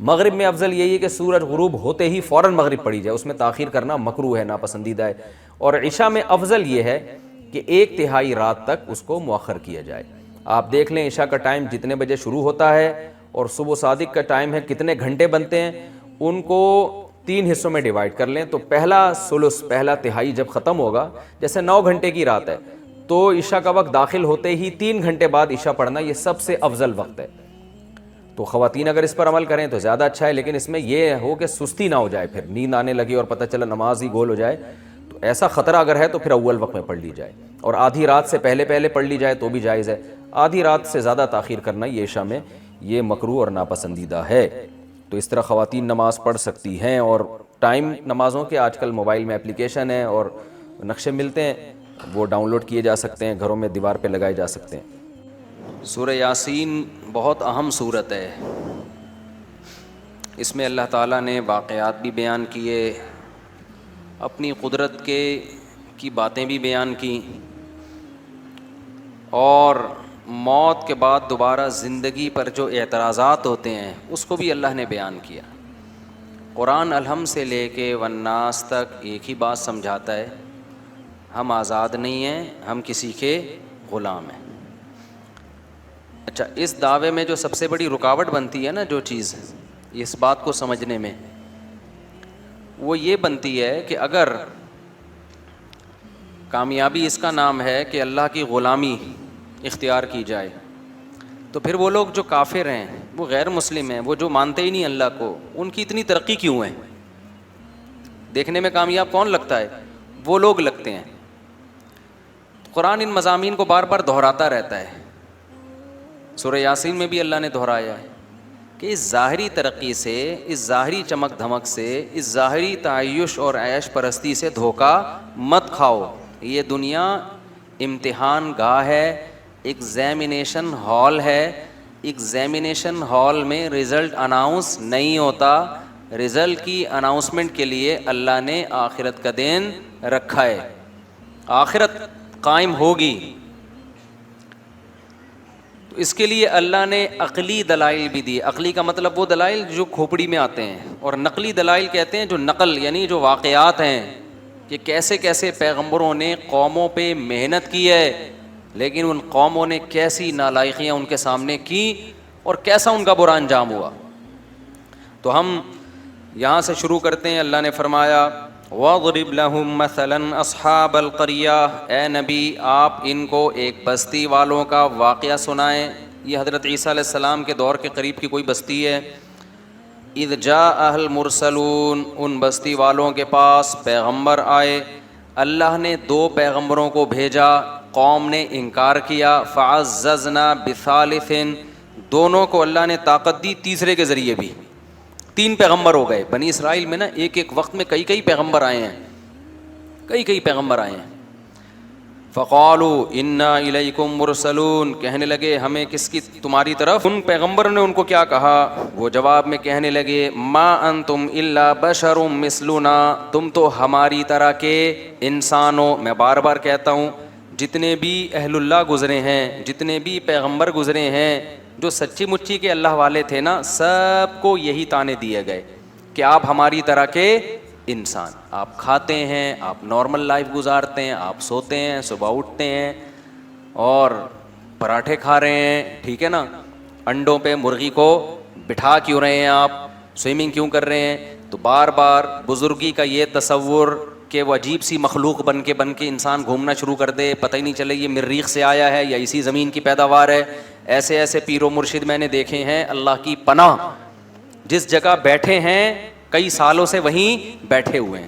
مغرب میں افضل یہی ہے کہ سورج غروب ہوتے ہی فوراً مغرب پڑھی جائے، اس میں تاخیر کرنا مکروہ ہے، ناپسندیدہ ہے۔ اور عشاء میں افضل یہ ہے کہ 1/3 رات تک اس کو مؤخر کیا جائے۔ آپ دیکھ لیں عشاء کا ٹائم جتنے بجے شروع ہوتا ہے اور صبح صادق کا ٹائم ہے کتنے گھنٹے بنتے ہیں، ان کو 3 حصوں میں ڈیوائیڈ کر لیں، تو پہلا ثلث، پہلا تہائی جب ختم ہوگا، جیسے 9 گھنٹے کی رات ہے تو عشاء کا وقت داخل ہوتے ہی 3 گھنٹے بعد عشاء پڑھنا یہ سب سے افضل وقت ہے۔ تو خواتین اگر اس پر عمل کریں تو زیادہ اچھا ہے، لیکن اس میں یہ ہو کہ سستی نہ ہو جائے، پھر نیند آنے لگی اور پتہ چلا نماز ہی گول ہو جائے، تو ایسا خطرہ اگر ہے تو پھر اول وقت میں پڑھ لی جائے، اور آدھی رات سے پہلے پہلے پڑھ لی جائے تو بھی جائز ہے۔ آدھی رات سے زیادہ تاخیر کرنا یہ عشاء میں یہ مکروہ اور ناپسندیدہ ہے۔ تو اس طرح خواتین نماز پڑھ سکتی ہیں، اور ٹائم نمازوں کے آج کل موبائل میں اپلیکیشن ہیں اور نقشے ملتے ہیں، وہ ڈاؤن لوڈ کیے جا سکتے ہیں، گھروں میں دیوار پہ لگائے جا سکتے ہیں۔ سورہ یاسین بہت اہم سورت ہے، اس میں اللہ تعالیٰ نے واقعات بھی بیان کیے، اپنی قدرت کی باتیں بھی بیان کی، اور موت کے بعد دوبارہ زندگی پر جو اعتراضات ہوتے ہیں اس کو بھی اللہ نے بیان کیا۔ قرآن الحم سے لے کے والناس تک ایک ہی بات سمجھاتا ہے، ہم آزاد نہیں ہیں، ہم کسی کے غلام ہیں۔ اچھا، اس دعوے میں جو سب سے بڑی رکاوٹ بنتی ہے نا، جو چیز اس بات کو سمجھنے میں، وہ یہ بنتی ہے کہ اگر کامیابی اس کا نام ہے کہ اللہ کی غلامی اختیار کی جائے، تو پھر وہ لوگ جو کافر ہیں، وہ غیر مسلم ہیں، وہ جو مانتے ہی نہیں اللہ کو، ان کی اتنی ترقی کیوں ہے؟ دیکھنے میں کامیاب کون لگتا ہے؟ وہ لوگ لگتے ہیں۔ قرآن ان مضامین کو بار بار دہراتا رہتا ہے، سورہ یاسین میں بھی اللہ نے دہرایا ہے کہ اس ظاہری ترقی سے، اس ظاہری چمک دھمک سے، اس ظاہری تعیش اور عیش پرستی سے دھوکہ مت کھاؤ۔ یہ دنیا امتحان گاہ ہے، ایگزامینیشن ہال ہے، ایگزامینیشن ہال میں رزلٹ اناؤنس نہیں ہوتا، رزلٹ کی اناؤنسمنٹ کے لیے اللہ نے آخرت کا دن رکھا ہے، آخرت قائم ہوگی۔ تو اس کے لیے اللہ نے عقلی دلائل بھی دی۔ عقلی کا مطلب وہ دلائل جو کھوپڑی میں آتے ہیں، اور نقلی دلائل کہتے ہیں جو نقل، یعنی جو واقعات ہیں کہ کیسے کیسے پیغمبروں نے قوموں پہ محنت کی ہے، لیکن ان قوموں نے کیسی نالائقیاں ان کے سامنے کی اور کیسا ان کا برا انجام ہوا۔ تو ہم یہاں سے شروع کرتے ہیں۔ اللہ نے فرمایا وَاضْرِبْ لَهُمْ مَثَلًا أَصْحَابَ الْقَرْيَةِ، اے نبی آپ ان کو ایک بستی والوں کا واقعہ سنائیں۔ یہ حضرت عیسیٰ علیہ السلام کے دور کے قریب کی کوئی بستی ہے۔ اِذْ جَاءَهَا الْمُرْسَلُونَ، ان بستی والوں کے پاس پیغمبر آئے، اللہ نے 2 پیغمبروں کو بھیجا، قوم نے انکار کیا، فَعَزَّزْنَا بِثَالِثٍ، دونوں کو اللہ نے طاقت دی تیسرے کے ذریعے بھی، 3 پیغمبر ہو گئے۔ بنی اسرائیل میں نا ایک ایک وقت میں کئی پیغمبر آئے ہیں، کئی پیغمبر آئے ہیں۔ فَقَالُوا إِنَّا إِلَيْكُمْ مُرْسَلُونَ، کہنے لگے ہمیں کس کی، تمہاری طرف۔ ان پیغمبر نے ان کو کیا کہا؟ وہ جواب میں کہنے لگے مَا أَنْتُمْ إِلَّا بَشَرٌ مِثْلُنَا، تم تو ہماری طرح کے انسان ہو۔ میں بار بار کہتا ہوں، جتنے بھی اہل اللہ گزرے ہیں، جتنے بھی پیغمبر گزرے ہیں، جو سچی مچی کے اللہ والے تھے نا، سب کو یہی طعنے دیے گئے کہ آپ ہماری طرح کے انسان، آپ کھاتے ہیں، آپ نارمل لائف گزارتے ہیں، آپ سوتے ہیں، صبح اٹھتے ہیں اور پراٹھے کھا رہے ہیں، ٹھیک ہے نا، انڈوں پہ مرغی کو بٹھا کیوں رہے ہیں، آپ سوئمنگ کیوں کر رہے ہیں؟ تو بار بار بزرگی کا یہ تصور کہ وہ عجیب سی مخلوق بن کے انسان گھومنا شروع کر دے، پتہ ہی نہیں چلے یہ مریخ سے آیا ہے یا اسی زمین کی پیداوار ہے۔ ایسے پیر و مرشد میں نے دیکھے ہیں، اللہ کی پناہ، جس جگہ بیٹھے ہیں کئی سالوں سے وہیں بیٹھے ہوئے ہیں،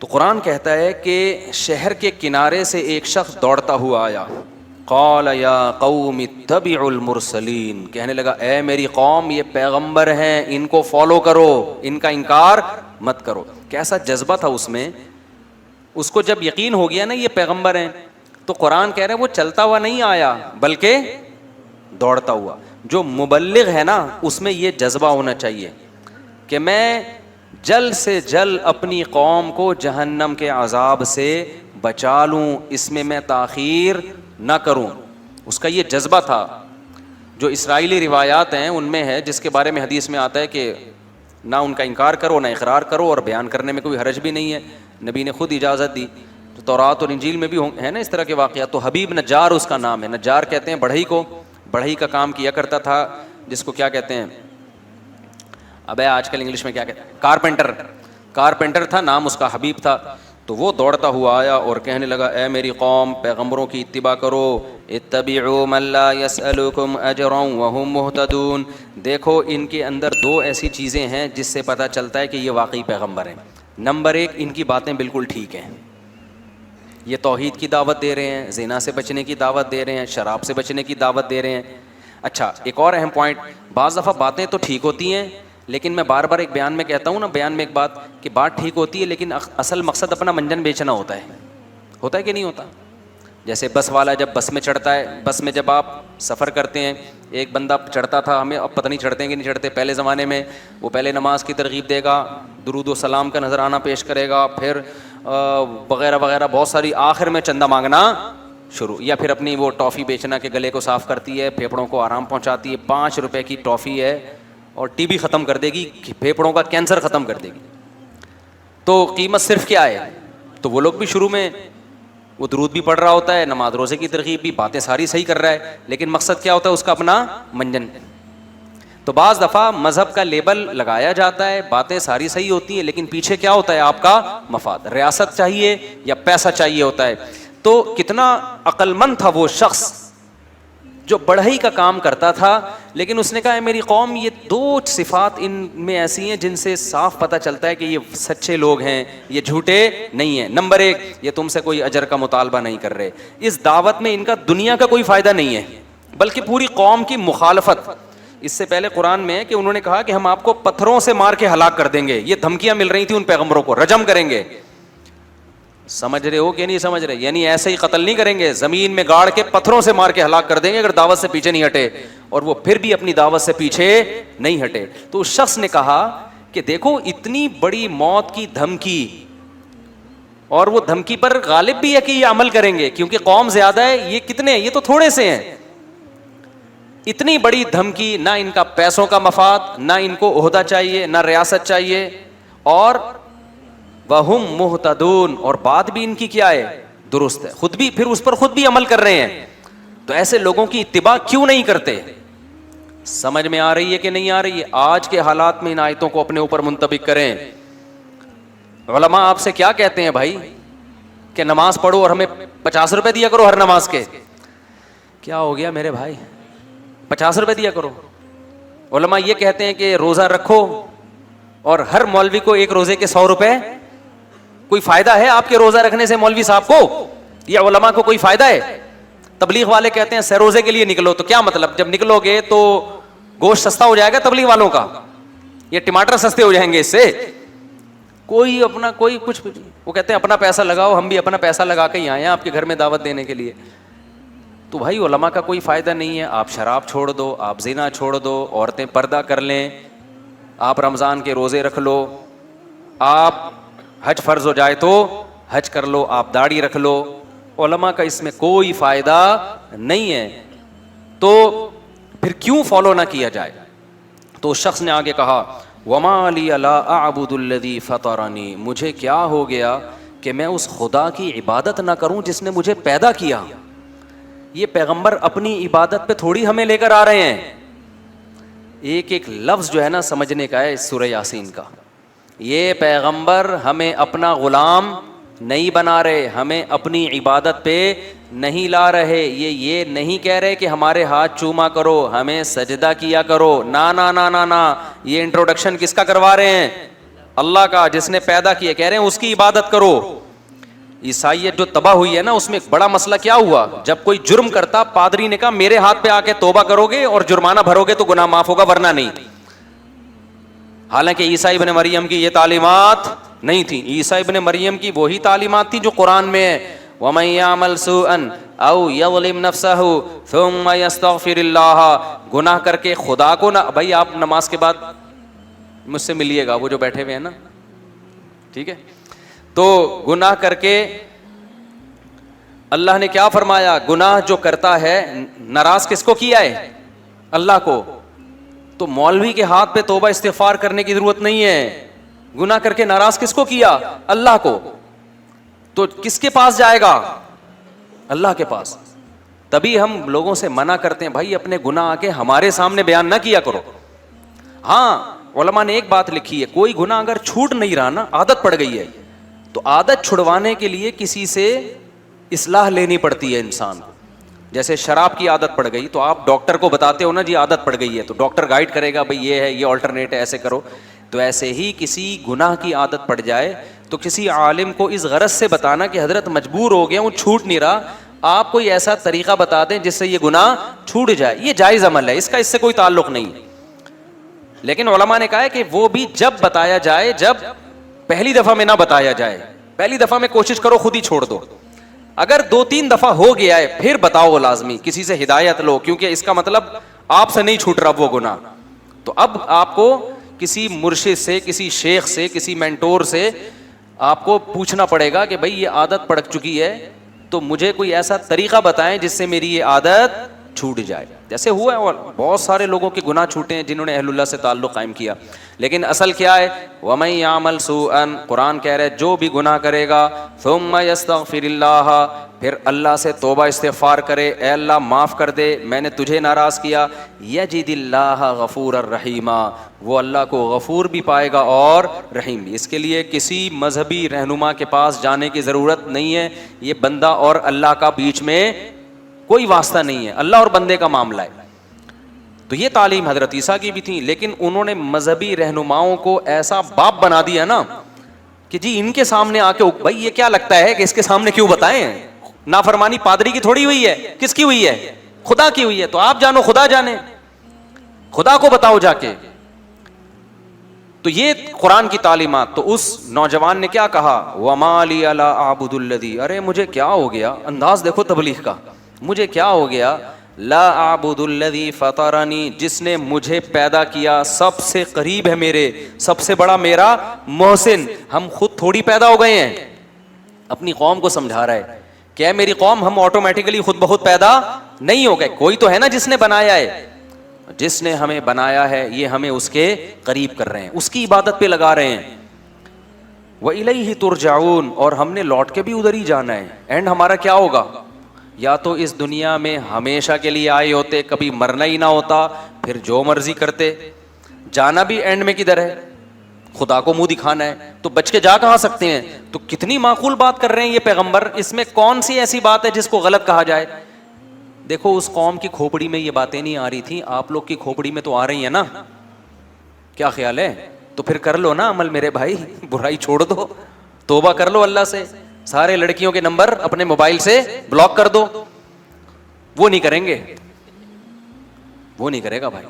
تو قرآن کہتا ہے کہ شہر کے کنارے سے ایک شخص دوڑتا ہوا آیا، قال یا قوم اتبعوا المرسلین، کہنے لگا اے میری قوم یہ پیغمبر ہیں، ان کو فالو کرو، ان کا انکار مت کرو۔ کیسا جذبہ تھا اس میں، اس کو جب یقین ہو گیا نا یہ پیغمبر ہیں، تو قرآن کہہ رہے ہیں وہ چلتا ہوا نہیں آیا بلکہ دوڑتا ہوا۔ جو مبلغ ہے نا اس میں یہ جذبہ ہونا چاہیے کہ میں جلد سے جلد اپنی قوم کو جہنم کے عذاب سے بچا لوں، اس میں میں تاخیر نہ کروں۔ اس کا یہ جذبہ تھا۔ جو اسرائیلی روایات ہیں ان میں ہے، جس کے بارے میں حدیث میں آتا ہے کہ نہ ان کا انکار کرو نہ اقرار کرو، اور بیان کرنے میں کوئی حرج بھی نہیں ہے، نبی نے خود اجازت دی۔ تو تورات اور انجیل میں بھی ہے نا اس طرح کے واقعات۔ تو حبیب نجار اس کا نام ہے، نجار کہتے ہیں بڑھئی کو، بڑھئی کا کام کیا کرتا تھا، جس کو کیا کہتے ہیں ابے آج کل انگلش میں کیا کہتے ہیں، کارپینٹر، کارپینٹر تھا، نام اس کا حبیب تھا۔ تو وہ دوڑتا ہوا آیا اور کہنے لگا اے میری قوم پیغمبروں کی اتباع کرو، اتبعوا من لا يسألكم اجرا وهم مهتدون۔ دیکھو ان کے اندر دو ایسی چیزیں ہیں جس سے پتہ چلتا ہے کہ یہ واقعی پیغمبر ہیں۔ نمبر ایک، ان کی باتیں بالکل ٹھیک ہیں، یہ توحید کی دعوت دے رہے ہیں، زنا سے بچنے کی دعوت دے رہے ہیں، شراب سے بچنے کی دعوت دے رہے ہیں۔ اچھا ایک اور اہم پوائنٹ، بعض دفعہ باتیں تو ٹھیک ہوتی ہیں، لیکن میں بار بار ایک بیان میں کہتا ہوں نا، بیان میں ایک بات کہ بات ٹھیک ہوتی ہے لیکن اصل مقصد اپنا منجن بیچنا ہوتا ہے کہ نہیں ہوتا؟ جیسے بس والا جب بس میں چڑھتا ہے، بس میں جب آپ سفر کرتے ہیں، ایک بندہ چڑھتا تھا، ہمیں اب پتہ نہیں چڑھتے ہیں کہ نہیں چڑھتے، پہلے زمانے میں وہ پہلے نماز کی ترغیب دے گا، درود و سلام کا نذرانہ پیش کرے گا، پھر وغیرہ وغیرہ بہت ساری، آخر میں چندہ مانگنا شروع، یا پھر اپنی وہ ٹافی بیچنا کہ گلے کو صاف کرتی ہے، پھیپھڑوں کو آرام پہنچاتی ہے، 5 روپے کی ٹافی ہے اور ٹی بی ختم کر دے گی، پھیپھڑوں کا کینسر ختم کر دے گی، تو قیمت صرف کیا ہے؟ تو وہ لوگ بھی شروع میں وہ درود بھی پڑھ رہا ہوتا ہے، نماز روزے کی ترغیب بھی، باتیں ساری صحیح کر رہا ہے، لیکن مقصد کیا ہوتا ہے اس کا؟ اپنا منجن۔ تو بعض دفعہ مذہب کا لیبل لگایا جاتا ہے، باتیں ساری صحیح ہوتی ہیں، لیکن پیچھے کیا ہوتا ہے؟ آپ کا مفاد، ریاست چاہیے یا پیسہ چاہیے ہوتا ہے۔ تو کتنا عقل مند تھا وہ شخص جو بڑھئی کا کام کرتا تھا، لیکن اس نے کہا ہے میری قوم یہ 2 صفات ان میں ایسی ہیں جن سے صاف پتہ چلتا ہے کہ یہ سچے لوگ ہیں، یہ جھوٹے نہیں ہیں۔ نمبر 1، یہ تم سے کوئی اجر کا مطالبہ نہیں کر رہے، اس دعوت میں ان کا دنیا کا کوئی فائدہ نہیں ہے، بلکہ پوری قوم کی مخالفت۔ اس سے پہلے قرآن میں ہے کہ انہوں نے کہا کہ ہم آپ کو پتھروں سے مار کے ہلاک کر دیں گے، یہ دھمکیاں مل رہی تھیں ان پیغمبروں کو، رجم کریں گے۔ سمجھ رہے ہو کہ نہیں سمجھ رہے؟ یعنی ایسے ہی قتل نہیں کریں گے، زمین میں گاڑ کے پتھروں سے مار کے ہلاک کر دیں گے اگر دعوت سے پیچھے نہیں ہٹے، اور وہ پھر بھی اپنی دعوت سے پیچھے نہیں ہٹے۔ تو اس شخص نے کہا کہ دیکھو اتنی بڑی موت کی دھمکی، اور وہ دھمکی پر غالب بھی ہے کہ یہ عمل کریں گے کیونکہ قوم زیادہ ہے، یہ کتنے ہیں؟ یہ تو تھوڑے سے ہیں۔ اتنی بڑی دھمکی، نہ ان کا پیسوں کا مفاد، نہ ان کو عہدہ چاہیے، نہ ریاست چاہیے، اور وَهُمْ مُهْتَدُونَ، اور بات بھی ان کی کیا ہے؟ درست ہے، خود بھی پھر اس پر خود بھی عمل کر رہے ہیں۔ تو ایسے لوگوں کی اتباع کیوں نہیں کرتے؟ سمجھ میں آ رہی ہے کہ نہیں آ رہی ہے؟ آج کے حالات میں ان آیتوں کو اپنے اوپر منطبق کریں۔ علماء آپ سے کیا کہتے ہیں بھائی کہ نماز پڑھو اور ہمیں 50 روپے دیا کرو ہر نماز کے؟ کیا ہو گیا میرے بھائی؟ 50 روپے دیا کرو۔ علماء یہ کہتے ہیں کہ روزہ رکھو اور ہر مولوی کو ایک روزے کے 100 روپے۔ کوئی فائدہ ہے آپ کے روزہ رکھنے سے مولوی صاحب کو یا علماء کو کوئی فائدہ ہے؟ تبلیغ والے کہتے ہیں سہ روزے کے لیے نکلو، تو کیا مطلب؟ جب نکلو گے تو گوشت سستا ہو جائے گا تبلیغ والوں کا، یا ٹماٹر سستے ہو جائیں گے اس سے؟ کوئی اپنا کوئی کچھ، وہ کہتے ہیں اپنا پیسہ لگاؤ، ہم بھی اپنا پیسہ لگا کے ہی آئے ہیں آپ کے گھر میں دعوت دینے کے لیے۔ تو بھائی علماء کا کوئی فائدہ نہیں ہے، آپ شراب چھوڑ دو، آپ زنا چھوڑ دو، عورتیں پردہ کر لیں، آپ رمضان کے روزے رکھ لو، آپ حج فرض ہو جائے تو حج کر لو، آپ داڑھی رکھ لو، علماء کا اس میں کوئی فائدہ نہیں ہے، تو پھر کیوں فالو نہ کیا جائے؟ تو اس شخص نے آگے کہا وَمَا لِيَ لَا أَعْبُدُ الَّذِي فَطَرَنِي، مجھے کیا ہو گیا کہ میں اس خدا کی عبادت نہ کروں جس نے مجھے پیدا کیا۔ یہ پیغمبر اپنی عبادت پہ تھوڑی ہمیں لے کر آ رہے ہیں، ایک ایک لفظ جو ہے نا سمجھنے کا ہے سورہ یاسین کا۔ یہ پیغمبر ہمیں اپنا غلام نہیں بنا رہے، ہمیں اپنی عبادت پہ نہیں لا رہے، یہ نہیں کہہ رہے کہ ہمارے ہاتھ چوما کرو، ہمیں سجدہ کیا کرو، نا نا نا نا نا، یہ انٹروڈکشن کس کا کروا رہے ہیں؟ اللہ کا جس نے پیدا کیا, کہہ رہے ہیں اس کی عبادت کرو. عیسائیت جو تباہ ہوئی ہے نا, اس میں ایک بڑا مسئلہ کیا ہوا, جب کوئی جرم کرتا پادری نے کہا میرے ہاتھ پہ آ کے توبہ کرو گے اور جرمانہ بھرو گے تو گناہ معاف ہوگا ورنہ نہیں. حالانکہ عیسیٰ ابن مریم کی یہ تعلیمات نہیں تھی. عیسیٰ ابن مریم کی وہی تعلیمات تھی جو قرآن میں ہے, وَمَن يَعْمَلْ سُوءًا أَوْ يَظْلِمْ نَفْسَهُ ثُمَّ يَسْتَغْفِرِ اللَّهَ. گناہ کر کے خدا کو نہ, بھائی آپ نماز کے بعد مجھ سے ملیے گا, وہ جو بیٹھے ہوئے ہیں نا, ٹھیک ہے, تو گناہ کر کے اللہ نے کیا فرمایا, گناہ جو کرتا ہے ناراض کس کو کیا ہے, اللہ کو. تو مولوی کے ہاتھ پہ توبہ استغفار کرنے کی ضرورت نہیں ہے. گناہ کر کے ناراض کس کو کیا, اللہ کو. تو کس کے پاس جائے گا, اللہ کے پاس. تبھی ہم لوگوں سے منع کرتے ہیں بھائی اپنے گناہ آ کے ہمارے سامنے بیان نہ کیا کرو. ہاں علماء نے ایک بات لکھی ہے, کوئی گناہ اگر چھوٹ نہیں رہا نا, عادت پڑ گئی ہے, تو عادت چھڑوانے کے لیے کسی سے اصلاح لینی پڑتی ہے انسان کو. جیسے شراب کی عادت پڑ گئی تو آپ ڈاکٹر کو بتاتے ہو نا جی عادت پڑ گئی ہے, تو ڈاکٹر گائیڈ کرے گا بھائی یہ ہے, یہ آلٹرنیٹ ہے, ایسے کرو. تو ایسے ہی کسی گناہ کی عادت پڑ جائے تو کسی عالم کو اس غرض سے بتانا کہ حضرت مجبور ہو گیا ہوں, چھوٹ نہیں رہا, آپ کوئی ایسا طریقہ بتا دیں جس سے یہ گناہ چھوٹ جائے. یہ جائز عمل ہے, اس سے کوئی تعلق نہیں. لیکن علماء نے کہا ہے کہ وہ بھی جب بتایا جائے, جب پہلی دفعہ میں نہ بتایا جائے. پہلی دفعہ میں کوشش کرو خود ہی چھوڑ دو. اگر 2-3 دفعہ ہو گیا ہے پھر بتاؤ لازمی, کسی سے ہدایت لو, کیونکہ اس کا مطلب آپ سے نہیں چھوٹ رہا وہ گناہ. تو اب آپ کو کسی مرشد سے, کسی شیخ سے, کسی مینٹور سے آپ کو پوچھنا پڑے گا کہ بھائی یہ عادت پڑ چکی ہے تو مجھے کوئی ایسا طریقہ بتائیں جس سے میری یہ عادت چھوٹ جائے. جیسے ہوا ہے, اور بہت سارے لوگوں کے گناہ چھوٹے ہیں جنہوں نے اہل اللہ سے تعلق قائم کیا. لیکن اصل کیا ہے, وَمَن يَعْمَلْ سُوءًا, قرآن کہہ رہے جو بھی گناہ کرے گا, ثُمَّ يَسْتَغْفِرِ اللَّهَ, پھر اللہ سے توبہ استغفار کرے, اے اللہ معاف کر دے, میں نے تجھے ناراض کیا, يَجِدِ اللَّهَ غَفُورًا رَحِيمًا, وہ اللہ کو غفور بھی پائے گا اور رحیم بھی. اس کے لیے کسی مذہبی رہنما کے پاس جانے کی ضرورت نہیں ہے. یہ بندہ اور اللہ کا بیچ میں کوئی واسطہ نہیں ہے, اللہ اور بندے کا معاملہ ہے. تو یہ تعلیم حضرت عیسیٰ کی بھی تھی, لیکن انہوں نے مذہبی رہنماؤں کو ایسا باپ بنا دیا نا کہ جی ان کے سامنے آ کے, بھائی یہ کیا لگتا ہے کہ اس کے سامنے کیوں بتائیں, نافرمانی پادری کی تھوڑی ہوئی ہے, کس کی ہوئی ہے, خدا کی ہوئی ہے. تو آپ جانو, خدا جانے, خدا کو بتاؤ جا کے. تو یہ قرآن کی تعلیمات. تو اس نوجوان نے کیا کہا, وَمَا لِيَ لَا أَعْبُدُ الَّذِي, ارے مجھے کیا ہو گیا, انداز دیکھو تبلیغ کا, مجھے کیا ہو گیا, لا اعبد الذی فطرنی, جس نے مجھے پیدا کیا, سب سے قریب ہے میرے, سب سے بڑا میرا محسن. ہم خود تھوڑی پیدا ہو گئے ہیں, اپنی قوم کو سمجھا رہا ہے کہ میری قوم, ہم آٹومیٹیکلی خود بخود پیدا نہیں ہو گئے, کوئی تو ہے نا جس نے بنایا ہے. جس نے ہمیں بنایا ہے یہ ہمیں اس کے قریب کر رہے ہیں, اس کی عبادت پہ لگا رہے ہیں. وَإِلَيْهِ تُرْجَعُونَ, اور ہم نے لوٹ کے بھی ادھر ہی جانا ہے. اینڈ ہمارا کیا ہوگا, یا تو اس دنیا میں ہمیشہ کے لیے آئے ہوتے, کبھی مرنا ہی نہ ہوتا, پھر جو مرضی کرتے. جانا بھی اینڈ میں کدھر ہے, خدا کو منہ دکھانا ہے, تو بچ کے جا کہاں سکتے ہیں. تو کتنی معقول بات کر رہے ہیں یہ پیغمبر, اس میں کون سی ایسی بات ہے جس کو غلط کہا جائے. دیکھو اس قوم کی کھوپڑی میں یہ باتیں نہیں آ رہی تھیں, آپ لوگ کی کھوپڑی میں تو آ رہی ہیں نا, کیا خیال ہے. تو پھر کر لو نا عمل میرے بھائی, برائی چھوڑ دو, توبہ کر لو اللہ سے. سارے لڑکیوں کے نمبر اپنے موبائل سے بلاک کر دو, وہ نہیں کریں گے, وہ نہیں کرے گا بھائی.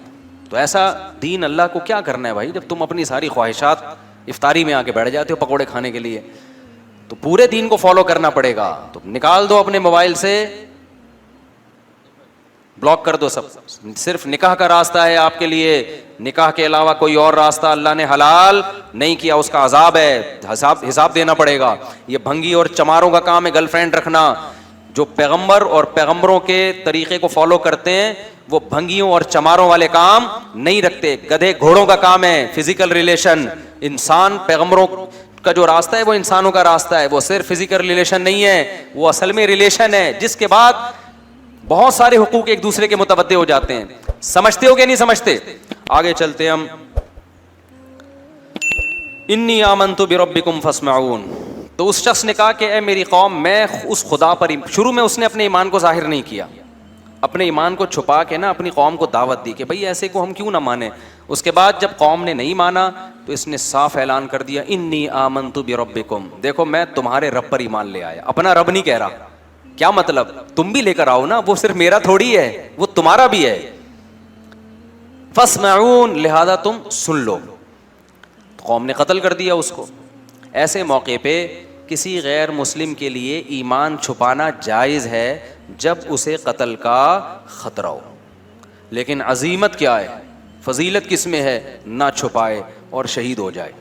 تو ایسا دین اللہ کو کیا کرنا ہے بھائی, جب تم اپنی ساری خواہشات افطاری میں آ کے بیٹھ جاتے ہو پکوڑے کھانے کے لیے. تو پورے دین کو فالو کرنا پڑے گا. تو نکال دو اپنے موبائل سے, بلاک کر دو سب. صرف نکاح کا راستہ ہے آپ کے لیے, نکاح کے علاوہ کوئی اور راستہ اللہ نے حلال نہیں کیا, اس کا عذاب ہے, حساب دینا پڑے گا. یہ بھنگی اور چماروں کا کام ہے گرل فرینڈ رکھنا. جو پیغمبر اور پیغمبروں کے طریقے کو فالو کرتے ہیں وہ بھنگیوں اور چماروں والے کام نہیں رکھتے. گدھے گھوڑوں کا کام ہے فزیکل ریلیشن. انسان, پیغمبروں کا جو راستہ ہے وہ انسانوں کا راستہ ہے, وہ صرف فزیکل ریلیشن نہیں ہے, وہ اصل میں ریلیشن ہے جس کے بعد بہت سارے حقوق ایک دوسرے کے متبادل ہو جاتے ہیں. سمجھتے ہو کہ نہیں سمجھتے. آگے چلتے ہم. انی آمنت بربکم فاسمعون. تو اس شخص نے کہا کہ اے میری قوم, میں اس خدا پر, شروع میں اس نے اپنے ایمان کو ظاہر نہیں کیا, اپنے ایمان کو چھپا کے نا اپنی قوم کو دعوت دی کہ بھئی ایسے کو ہم کیوں نہ مانیں. اس کے بعد جب قوم نے نہیں مانا تو اس نے صاف اعلان کر دیا انی آمنت بربکم، دیکھو میں تمہارے رب پر ایمان لے آیا. اپنا رب نہیں کہہ رہا. کیا مطلب؟ تم بھی لے کر آؤ نا، وہ صرف میرا تھوڑی ہے، وہ تمہارا بھی ہے. فاسمعون، لہذا تم سن لو. قوم نے قتل کر دیا اس کو. ایسے موقع پہ کسی غیر مسلم کے لیے ایمان چھپانا جائز ہے جب اسے قتل کا خطرہ ہو. لیکن عزیمت کیا ہے، فضیلت کس میں ہے؟ نہ چھپائے اور شہید ہو جائے.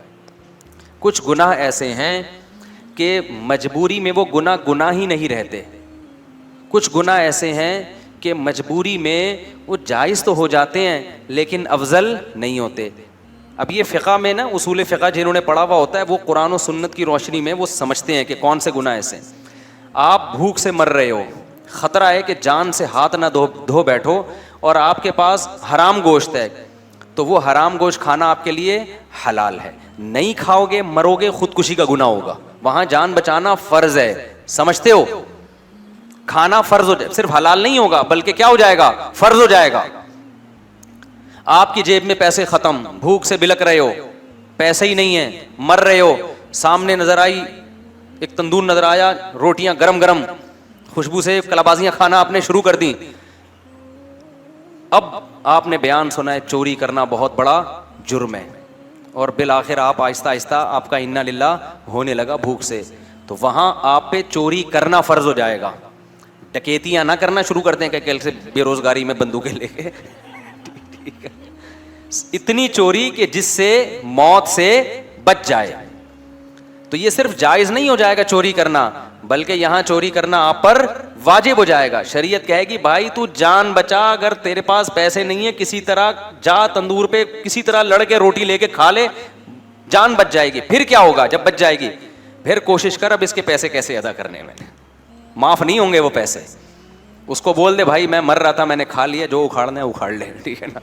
کچھ گناہ ایسے ہیں کہ مجبوری میں وہ گناہ ہی نہیں رہتے. کچھ گناہ ایسے ہیں کہ مجبوری میں وہ جائز تو ہو جاتے ہیں لیکن افضل نہیں ہوتے. اب یہ فقہ میں نا، اصول فقہ جنہوں نے پڑھا ہوا ہوتا ہے وہ قرآن و سنت کی روشنی میں وہ سمجھتے ہیں کہ کون سے گناہ ایسے ہیں. آپ بھوک سے مر رہے ہو، خطرہ ہے کہ جان سے ہاتھ نہ دھو بیٹھو، اور آپ کے پاس حرام گوشت ہے، تو وہ حرام گوشت کھانا آپ کے لیے حلال ہے. نہیں کھاؤ گے مرو گے، خودکشی کا گناہ ہوگا. وہاں جان بچانا فرض ہے، سمجھتے ہو؟ کھانا فرض ہو جائے، صرف حلال نہیں ہوگا بلکہ کیا ہو جائے گا؟ فرض ہو جائے گا. آپ کی جیب میں پیسے ختم، بھوک سے بلک رہے ہو، پیسے ہی نہیں ہیں، مر رہے ہو، سامنے نظر آئی ایک تندور نظر آیا، روٹیاں گرم گرم، خوشبو سے کلابازیاں کھانا آپ نے شروع کر دی. اب آپ نے بیان سنا ہے چوری کرنا بہت بڑا جرم ہے، اور بالآخر آپ آہستہ آہستہ آپ کا انا للہ ہونے لگا بھوک سے، تو وہاں آپ پہ چوری کرنا فرض ہو جائے گا. ڈکیتیاں نہ کرنا شروع کر دیں کہ کل سے بے روزگاری میں بندوقیں لے کے اتنی چوری کہ جس سے موت سے بچ جائے. تو یہ صرف جائز نہیں ہو جائے گا چوری کرنا، بلکہ یہاں چوری کرنا آپ پر واجب ہو جائے گا. شریعت کہے گی بھائی تو جان بچا، اگر تیرے پاس پیسے نہیں ہے کسی طرح جا تندور پہ کسی طرح لڑ کے روٹی لے کے کھا لے، جان بچ جائے گی. پھر کیا ہوگا جب بچ جائے گی؟ پھر کوشش کر اب اس کے پیسے کیسے ادا کرنے میں، معاف نہیں ہوں گے وہ پیسے. اس کو بول دے بھائی میں مر رہا تھا میں نے کھا لیا، جو اکھاڑنا ہے اکھاڑ لے، ٹھیک ہے نا.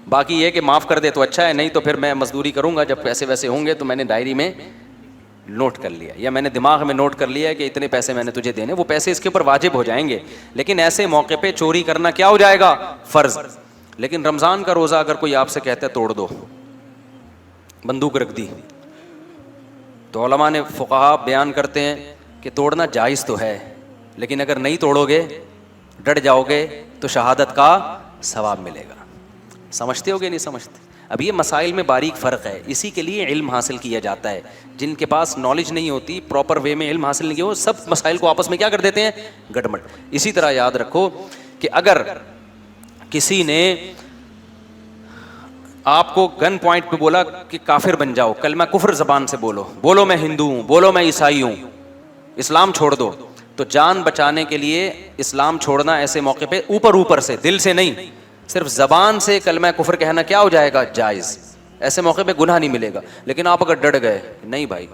باقی یہ کہ معاف کر دے تو اچھا ہے، نہیں تو پھر میں مزدوری کروں گا، جب پیسے ویسے ہوں گے تو میں نے ڈائری میں نوٹ کر لیا، یا میں نے دماغ میں نوٹ کر لیا کہ اتنے پیسے میں نے تجھے دینے، وہ پیسے اس کے اوپر واجب ہو جائیں گے. لیکن ایسے موقع پہ چوری کرنا کیا ہو جائے گا؟ فرض. لیکن رمضان کا روزہ اگر کوئی آپ سے کہتا ہے توڑ دو، بندوق رکھ دی، تو علماء نے فقہاء بیان کرتے ہیں کہ توڑنا جائز تو ہے، لیکن اگر نہیں توڑو گے، ڈٹ جاؤ گے، تو شہادت کا ثواب ملے گا. سمجھتے ہو گے نہیں سمجھتے؟ اب یہ مسائل میں باریک فرق ہے، اسی کے لیے علم حاصل کیا جاتا ہے. جن کے پاس نالج نہیں ہوتی، پراپر وے میں علم حاصل نہیں کیا، وہ سب مسائل کو آپس میں کیا کر دیتے ہیں؟ گڑبڑ. اسی طرح یاد رکھو کہ اگر کسی نے آپ کو گن پوائنٹ پہ بولا کہ کافر بن جاؤ، کلمہ کفر زبان سے بولو میں ہندو ہوں، بولو میں عیسائی ہوں، اسلام چھوڑ دو، تو جان بچانے کے لیے اسلام چھوڑنا ایسے موقع پہ اوپر سے، دل سے نہیں، صرف زبان سے کلمہ کفر کہنا کیا ہو جائے گا؟ جائز. ایسے موقع پہ گناہ نہیں ملے گا. لیکن آپ اگر ڈٹ گئے، نہیں بھائی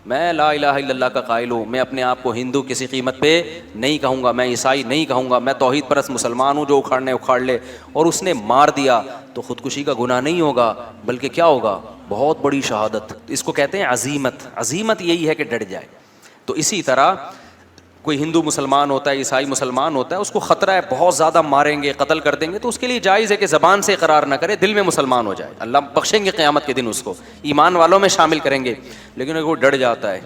میں لا الہ الا اللہ کا قائل ہوں، میں اپنے آپ کو ہندو کسی قیمت پہ نہیں کہوں گا، میں عیسائی نہیں کہوں گا، میں توحید پرست مسلمان ہوں، جو اکھاڑنے اکھاڑ لے، اور اس نے مار دیا، تو خودکشی کا گناہ نہیں ہوگا بلکہ کیا ہوگا؟ بہت بڑی شہادت. اس کو کہتے ہیں عزیمت. عزیمت یہی ہے کہ ڈٹ جائے. تو اسی طرح کوئی ہندو مسلمان ہوتا ہے، عیسائی مسلمان ہوتا ہے، اس کو خطرہ ہے بہت زیادہ ماریں گے، قتل کر دیں گے، تو اس کے لیے جائز ہے کہ زبان سے اقرار نہ کرے، دل میں مسلمان ہو جائے. اللہ بخشیں گے قیامت کے دن، اس کو ایمان والوں میں شامل کریں گے. لیکن اگر وہ ڈر جاتا ہے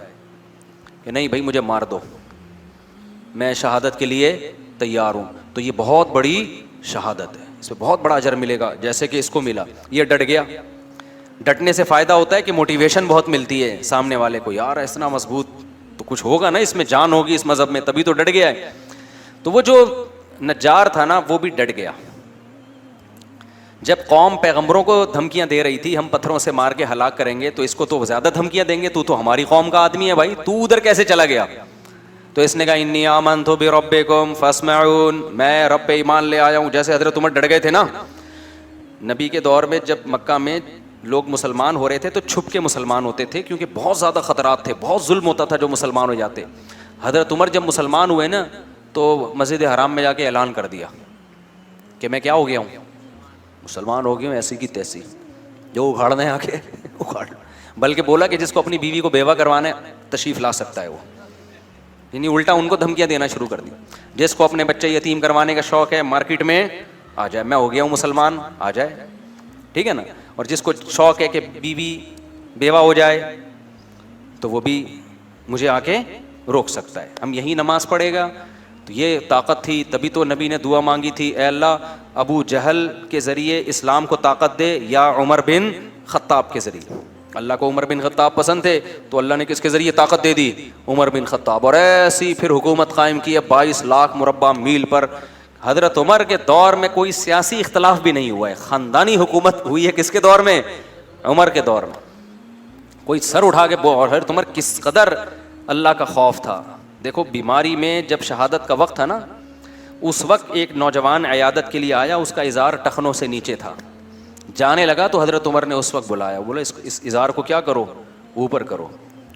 کہ نہیں بھائی مجھے مار دو، میں شہادت کے لیے تیار ہوں، تو یہ بہت بڑی شہادت ہے، اس میں بہت بڑا اجر ملے گا، جیسے کہ اس کو ملا. یہ ڈٹ گیا. ڈٹنے سے فائدہ ہوتا ہے کہ موٹیویشن بہت ملتی ہے سامنے والے کو، یار اتنا مضبوط تو کچھ ہوگا نا، اس میں جان ہوگی اس مذہب میں، تبھی تو ڈٹ گیا ہے. تو وہ جو نجار تھا نا، وہ بھی ڈٹ گیا. جب قوم پیغمبروں کو دھمکیاں دے رہی تھی ہم پتھروں سے مار کے ہلاک کریں گے، تو اس کو تو زیادہ دھمکیاں دیں گے، تو ہماری قوم کا آدمی ہے بھائی، تو ادھر کیسے چلا گیا؟ تو اس نے کہا انی آمنت بربکم فاسمعون، میں رب پہ ایمان لے آیا ہوں. جیسے حضرت عمر ڈٹ گئے تھے نا نبی کے دور میں، جب مکہ میں لوگ مسلمان ہو رہے تھے تو چھپ کے مسلمان ہوتے تھے، کیونکہ بہت زیادہ خطرات تھے، بہت ظلم ہوتا تھا جو مسلمان ہو جاتے. حضرت عمر جب مسلمان ہوئے نا تو مسجد حرام میں جا کے اعلان کر دیا کہ میں کیا ہو گیا ہوں؟ مسلمان ہو گیا ہوں، ایسی کی تیسی، جو اکھاڑنا ہے آ کے اکھاڑ. بلکہ بولا کہ جس کو اپنی بیوی کو بیوہ کروانا ہے تشریف لا سکتا ہے وہ، یعنی الٹا ان کو دھمکیاں دینا شروع کر دی. جس کو اپنے بچے یتیم کروانے کا شوق ہے مارکیٹ میں آ جائے، میں ہو گیا ہوں مسلمان، آ جائے. ٹھیک ہے نا. اور جس کو شوق ہے کہ بیوی بیوہ ہو جائے تو وہ بھی مجھے آ کے روک سکتا ہے. ہم یہی نماز پڑھے گا. تو یہ طاقت تھی, تبھی تو نبی نے دعا مانگی تھی, اے اللہ ابو جہل کے ذریعے اسلام کو طاقت دے یا عمر بن خطاب کے ذریعے. اللہ کو عمر بن خطاب پسند تھے تو اللہ نے کس کے ذریعے طاقت دے دی؟ عمر بن خطاب. اور ایسی پھر حکومت قائم کی ہے 22 لاکھ مربع میل پر. حضرت عمر کے دور میں کوئی سیاسی اختلاف بھی نہیں ہوا ہے, خاندانی حکومت ہوئی ہے. کس کے دور میں؟ عمر کے دور میں. کوئی سر اٹھا کے اور حضرت عمر کس قدر اللہ کا خوف تھا. دیکھو بیماری میں جب شہادت کا وقت تھا نا, اس وقت ایک نوجوان عیادت کے لیے آیا, اس کا ازار ٹخنوں سے نیچے تھا. جانے لگا تو حضرت عمر نے اس وقت بلایا, بولا اس ازار کو کیا کرو, اوپر کرو.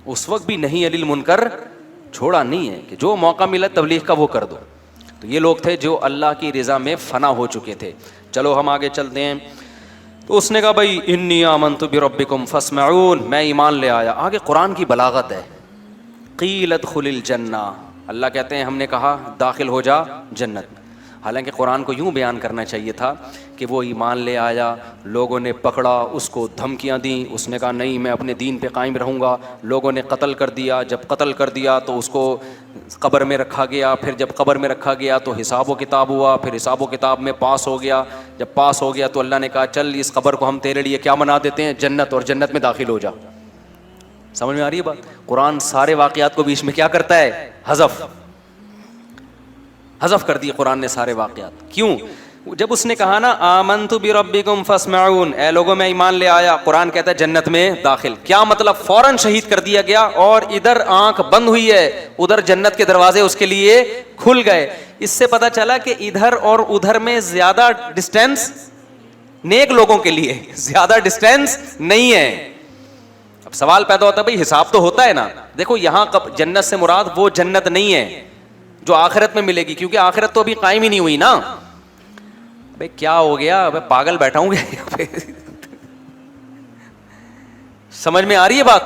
اس وقت بھی نہیں علی المنکر چھوڑا نہیں ہے کہ جو موقع ملا تبلیغ کا وہ کر دو. تو یہ لوگ تھے جو اللہ کی رضا میں فنا ہو چکے تھے. چلو ہم آگے چلتے ہیں. تو اس نے کہا بھائی انی آمنت بربکم فاسمعون, میں ایمان لے آیا. آگے قرآن کی بلاغت ہے. قیل ادخل الجنہ, اللہ کہتے ہیں ہم نے کہا داخل ہو جا جنت. حالانکہ قرآن کو یوں بیان کرنا چاہیے تھا کہ وہ ایمان لے آیا, لوگوں نے پکڑا, اس کو دھمکیاں دیں, اس نے کہا نہیں میں اپنے دین پہ قائم رہوں گا. لوگوں نے قتل کر دیا, جب قتل کر دیا تو اس کو قبر میں رکھا گیا. پھر جب قبر میں رکھا گیا تو حساب و کتاب ہوا, پھر حساب و کتاب میں پاس ہو گیا. جب پاس ہو گیا تو اللہ نے کہا چل اس قبر کو ہم تیرے لیے کیا بنا دیتے ہیں, جنت, اور جنت میں داخل ہو جا. سمجھ میں آ رہی ہے بات؟ قرآن سارے واقعات کو بیچ میں کیا کرتا ہے, حذف کر دی قرآن نے سارے واقعات. کیوں؟ جب اس نے کہا نا آمنت بربکم فاسمعون, اے لوگوں میں ایمان لے آیا, قرآن کہتا ہے جنت میں داخل. کیا مطلب؟ فوراً شہید کر دیا گیا, اور ادھر آنکھ بند ہوئی ہے, ادھر جنت کے دروازے اس کے لیے کھل گئے. اس سے پتا چلا کہ ادھر اور ادھر میں زیادہ ڈسٹینس نیک لوگوں کے لیے زیادہ ڈسٹینس نہیں ہے. اب سوال پیدا ہوتا ہے بھائی حساب تو ہوتا ہے نا. دیکھو یہاں جنت سے مراد وہ جنت نہیں ہے جو آخرت میں ملے گی, کیونکہ آخرت تو ابھی قائم ہی نہیں ہوئی نا. بھائی کیا ہو گیا, میں پاگل بیٹھا ہوں گے. سمجھ میں آ رہی ہے بات؟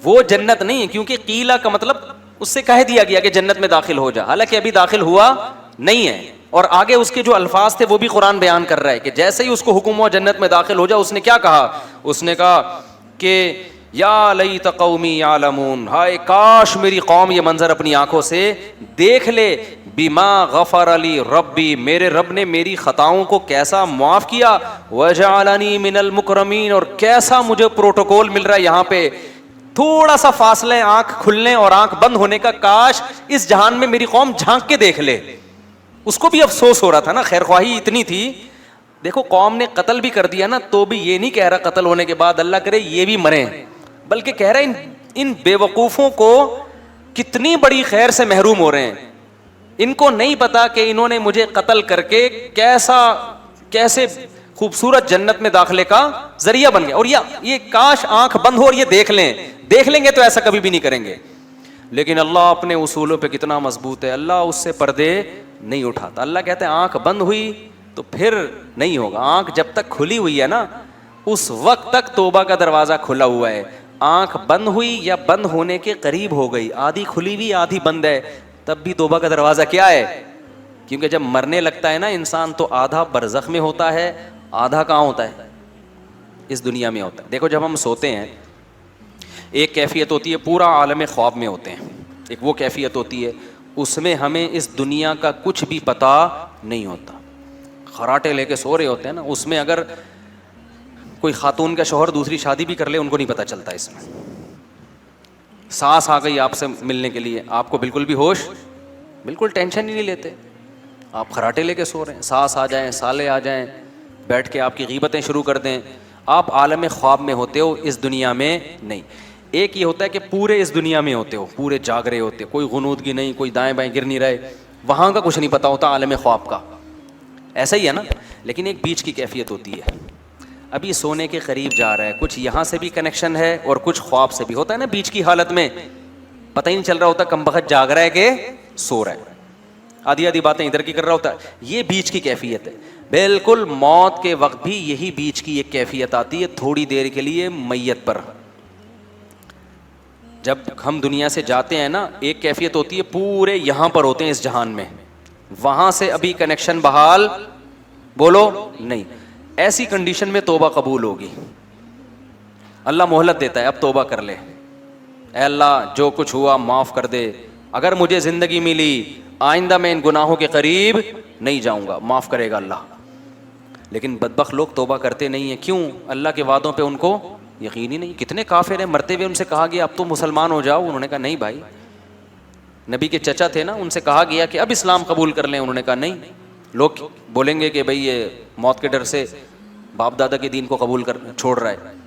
وہ جنت نہیں ہے, کیونکہ قیلا کا مطلب اس سے کہہ دیا گیا کہ جنت میں داخل ہو جا, حالانکہ ابھی داخل ہوا نہیں ہے. اور آگے اس کے جو الفاظ تھے وہ بھی قرآن بیان کر رہا ہے کہ جیسے ہی اس کو حکم ہوا جنت میں داخل ہو جا, اس نے کیا کہا؟ اس نے کہا کہ یا لیت قومی یعلمون, ہائے کاش میری قوم یہ منظر اپنی آنکھوں سے دیکھ لے. بما غفر علی ربی, میرے رب نے میری خطاؤں کو کیسا معاف کیا. وجعلنی من المکرمین, اور کیسا مجھے پروٹوکول مل رہا ہے یہاں پہ. تھوڑا سا فاصلہ ہے آنکھ کھلنے اور آنکھ بند ہونے کا, کاش اس جہان میں میری قوم جھانک کے دیکھ لے. اس کو بھی افسوس ہو رہا تھا نا, خیر خواہی اتنی تھی. دیکھو قوم نے قتل بھی کر دیا نا, تو بھی یہ نہیں کہہ رہا قتل ہونے کے بعد اللہ کرے یہ بھی مریں, بلکہ کہہ رہا ہے ان بے وقوفوں کو کتنی بڑی خیر سے محروم ہو رہے ہیں. ان کو نہیں پتا کہ انہوں نے مجھے قتل کر کے کیسے خوبصورت جنت میں داخلے کا ذریعہ بن گیا. اور یہ کاش آنکھ بند ہو اور یہ دیکھ لیں گے تو ایسا کبھی بھی نہیں کریں گے. لیکن اللہ اپنے اصولوں پہ کتنا مضبوط ہے, اللہ اس سے پردے نہیں اٹھاتا. اللہ کہتے ہیں آنکھ بند ہوئی تو پھر نہیں ہوگا. آنکھ جب تک کھلی ہوئی ہے نا, اس وقت تک توبہ کا دروازہ کھلا ہوا ہے. آنکھ بند ہوئی یا بند ہونے کے قریب ہو گئی, آدھی کھلی ہوئی آدھی بند ہے, تب بھی توبہ کا دروازہ کیا ہے. کیونکہ جب مرنے لگتا ہے نا انسان, تو آدھا برزخ میں ہوتا ہے, آدھا کہاں ہوتا ہے, اس دنیا میں ہوتا ہے. دیکھو جب ہم سوتے ہیں ایک کیفیت ہوتی ہے, پورا عالم خواب میں ہوتے ہیں. ایک وہ کیفیت ہوتی ہے اس میں ہمیں اس دنیا کا کچھ بھی پتا نہیں ہوتا, خراٹے لے کے سو رہے ہوتے ہیں نا. اس میں اگر کوئی خاتون کا شوہر دوسری شادی بھی کر لے ان کو نہیں پتا چلتا. اس میں سانس آ گئی آپ سے ملنے کے لیے, آپ کو بالکل بھی ہوش, بالکل ٹینشن ہی نہیں لیتے, آپ خراٹے لے کے سو رہے ہیں. سانس آ جائیں, سالے آ جائیں, بیٹھ کے آپ کی غیبتیں شروع کر دیں, آپ عالم خواب میں ہوتے ہو, اس دنیا میں نہیں. ایک یہ ہوتا ہے کہ پورے اس دنیا میں ہوتے ہو, پورے جاگ رہے ہوتے, کوئی غنودگی نہیں, کوئی دائیں بائیں گر نہیں رہے, وہاں کا کچھ نہیں پتا ہوتا عالم خواب کا. ایسا ہی ہے نا. لیکن ایک بیچ کی کیفیت ہوتی ہے, ابھی سونے کے قریب جا رہا ہے, کچھ یہاں سے بھی کنیکشن ہے اور کچھ خواب سے بھی ہوتا ہے نا. بیچ کی حالت میں پتہ ہی نہیں چل رہا ہوتا کمبخت جاگ رہا ہے کہ سو رہا ہے, آدھی آدھی باتیں ادھر کی کر رہا ہوتا ہے. یہ بیچ کی کیفیت ہے. بالکل موت کے وقت بھی یہی بیچ کی ایک کیفیت آتی ہے, تھوڑی دیر کے لیے میت پر. جب ہم دنیا سے جاتے ہیں نا, ایک کیفیت ہوتی ہے پورے یہاں پر ہوتے ہیں اس جہان میں, وہاں سے ابھی کنیکشن بحال بولو نہیں. ایسی کنڈیشن میں توبہ قبول ہوگی. اللہ مہلت دیتا ہے, اب توبہ کر لے, اے اللہ جو کچھ ہوا معاف کر دے, اگر مجھے زندگی ملی آئندہ میں ان گناہوں کے قریب نہیں جاؤں گا, معاف کرے گا اللہ. لیکن بدبخت لوگ توبہ کرتے نہیں ہیں. کیوں؟ اللہ کے وعدوں پہ ان کو یقین ہی نہیں. کتنے کافر ہیں, مرتے ہوئے ان سے کہا گیا اب تو مسلمان ہو جاؤ, انہوں نے کہا نہیں بھائی. نبی کے چچا تھے نا, ان سے کہا گیا کہ اب اسلام قبول کر لیں, انہوں نے کہا نہیں. لوگ بولیں گے کہ بھئی یہ موت کے ڈر سے باپ دادا کے دین کو قبول کر چھوڑ رہا ہے.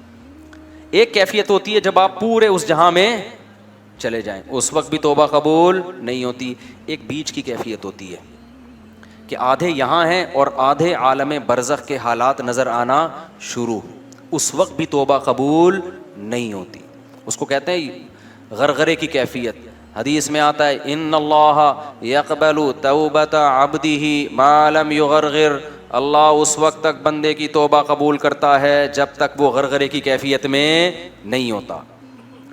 ایک کیفیت ہوتی ہے جب آپ پورے اس جہاں میں چلے جائیں, اس وقت بھی توبہ قبول نہیں ہوتی. ایک بیچ کی کیفیت ہوتی ہے کہ آدھے یہاں ہیں اور آدھے عالم برزخ کے حالات نظر آنا شروع, اس وقت بھی توبہ قبول نہیں ہوتی. اس کو کہتے ہیں غرغرے کی کیفیت. حدیث میں آتا ہے ان اللہ یقبل توبۃ عبدہ ما لم یغرغر, اللہ اس وقت تک بندے کی توبہ قبول کرتا ہے جب تک وہ غرغرے کی کیفیت میں نہیں ہوتا.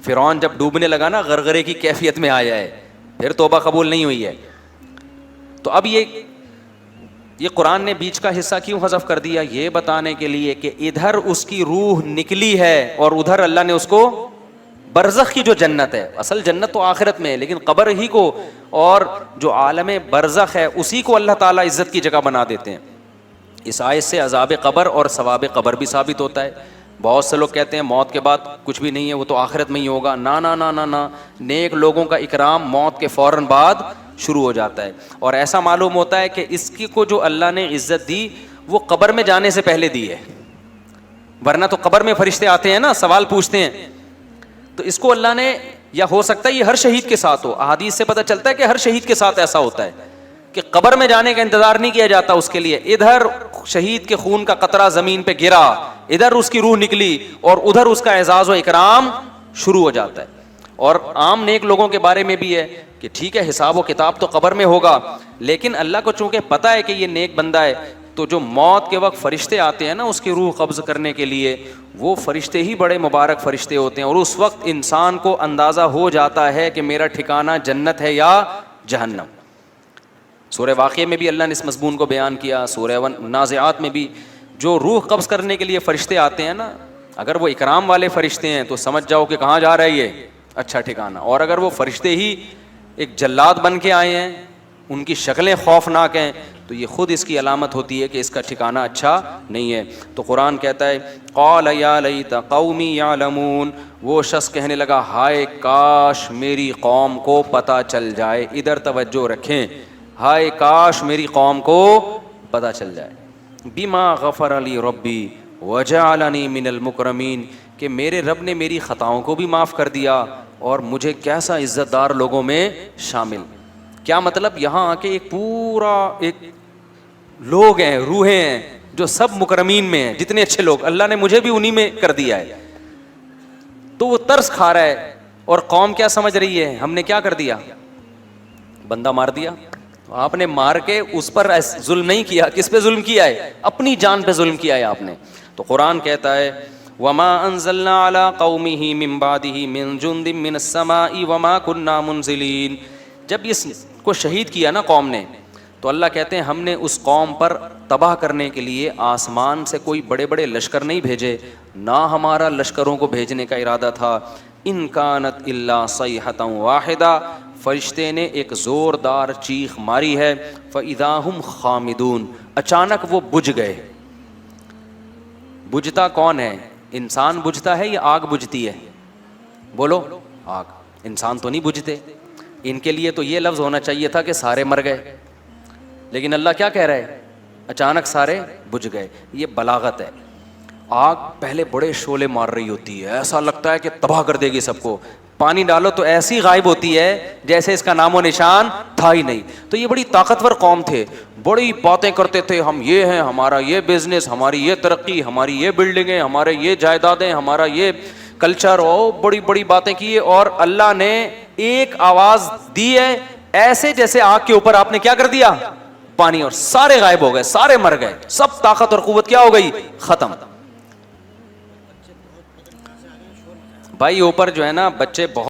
فرعون جب ڈوبنے لگا نا, غرغرے کی کیفیت میں آیا ہے, پھر توبہ قبول نہیں ہوئی ہے. تو اب یہ قرآن نے بیچ کا حصہ کیوں حذف کر دیا؟ یہ بتانے کے لیے کہ ادھر اس کی روح نکلی ہے اور ادھر اللہ نے اس کو برزخ کی جو جنت ہے, اصل جنت تو آخرت میں ہے, لیکن قبر ہی کو اور جو عالم برزخ ہے اسی کو اللہ تعالیٰ عزت کی جگہ بنا دیتے ہیں. اس آیت سے عذاب قبر اور ثواب قبر بھی ثابت ہوتا ہے. بہت سے لوگ کہتے ہیں موت کے بعد کچھ بھی نہیں ہے, وہ تو آخرت میں ہی ہوگا. نا نا نا نا نا, نیک لوگوں کا اکرام موت کے فوراً بعد شروع ہو جاتا ہے. اور ایسا معلوم ہوتا ہے کہ اس کی کو جو اللہ نے عزت دی وہ قبر میں جانے سے پہلے دی ہے, ورنہ تو قبر میں فرشتے آتے ہیں نا, سوال پوچھتے ہیں. تو اس کو اللہ نے, یا ہو سکتا ہے یہ ہر شہید کے ساتھ ہو, احادیث سے پتہ چلتا ہے کہ ہر شہید کے ساتھ ایسا ہوتا ہے کہ قبر میں جانے کا انتظار نہیں کیا جاتا اس کے لیے. ادھر شہید کے خون کا قطرہ زمین پہ گرا, ادھر اس کی روح نکلی اور ادھر اس کا اعزاز و اکرام شروع ہو جاتا ہے. اور عام نیک لوگوں کے بارے میں بھی ہے کہ ٹھیک ہے حساب و کتاب تو قبر میں ہوگا, لیکن اللہ کو چونکہ پتہ ہے کہ یہ نیک بندہ ہے, تو جو موت کے وقت فرشتے آتے ہیں نا اس کی روح قبض کرنے کے لیے, وہ فرشتے ہی بڑے مبارک فرشتے ہوتے ہیں. اور اس وقت انسان کو اندازہ ہو جاتا ہے کہ میرا ٹھکانہ جنت ہے یا جہنم. سورہ واقعہ میں بھی اللہ نے اس مضمون کو بیان کیا, سورہ نازعات میں بھی. جو روح قبض کرنے کے لیے فرشتے آتے ہیں نا, اگر وہ اکرام والے فرشتے ہیں تو سمجھ جاؤ کہ کہاں جا رہا ہے یہ اچھا ٹھکانہ. اور اگر وہ فرشتے ہی ایک جلاد بن کے آئے ہیں, ان کی شکلیں خوفناک ہیں, تو یہ خود اس کی علامت ہوتی ہے کہ اس کا ٹھکانہ اچھا نہیں ہے. تو قرآن کہتا ہے قال یا لیت قومی یعلمون, وہ شخص کہنے لگا ہائے کاش میری قوم کو پتہ چل جائے. ادھر توجہ رکھیں, ہائے کاش میری قوم کو پتہ چل جائے. بما غفر لی ربی وجعلنی من المکرمین, کہ میرے رب نے میری خطاؤں کو بھی معاف کر دیا اور مجھے کیسا عزت دار لوگوں میں شامل. کیا مطلب؟ یہاں آ کے ایک پورا ایک لوگ ہیں, روحیں ہیں جو سب مکرمین میں ہیں, جتنے اچھے لوگ, اللہ نے مجھے بھی انہی میں کر دیا ہے. تو وہ ترس کھا رہا ہے, اور قوم کیا سمجھ رہی ہے, ہم نے کیا کر دیا, بندہ مار دیا. آپ نے مار کے اس پر ظلم نہیں کیا, کس پہ ظلم کیا ہے, اپنی جان پہ ظلم کیا ہے آپ نے. تو قرآن کہتا ہے وما انزلنا على قومه من بعده من جند من السماء وما كنا منزلين. جب اس کو شہید کیا نا قوم نے, تو اللہ کہتے ہیں ہم نے اس قوم پر تباہ کرنے کے لیے آسمان سے کوئی بڑے بڑے لشکر نہیں بھیجے, نہ ہمارا لشکروں کو بھیجنے کا ارادہ تھا. ان کانت الا صیحۃ واحدہ, فرشتے نے ایک زوردار چیخ ماری ہے. فاذا هم خامدون, اچانک وہ بجھ گئے. بجھتا کون ہے, انسان بجھتا ہے یا آگ بجھتی ہے؟ بولو, آگ. انسان تو نہیں بجھتے. ان کے لیے تو یہ لفظ ہونا چاہیے تھا کہ سارے مر گئے, لیکن اللہ کیا کہہ رہا ہے, اچانک سارے بجھ گئے. یہ بلاغت ہے. آگ پہلے بڑے شعلے مار رہی ہوتی ہے, ایسا لگتا ہے کہ تباہ کر دے گی سب کو. پانی ڈالو تو ایسی غائب ہوتی ہے جیسے اس کا نام و نشان تھا ہی نہیں. تو یہ بڑی طاقتور قوم تھے, بڑی باتیں کرتے تھے, ہم یہ ہیں, ہمارا یہ بزنس, ہماری یہ ترقی, ہماری یہ بلڈنگیں, ہمارے یہ جائیدادیں, ہمارا یہ کلچر, اور بڑی بڑی باتیں کی. اور اللہ نے ایک آواز دی ہے ایسے جیسے آگ کے اوپر آپ نے کیا کر دیا, پانی, اور سارے غائب ہو گئے, سارے مر گئے, سب طاقت اور قوت کیا ہو گئی, ختم. بھائی اوپر جو ہے نا بچے بہت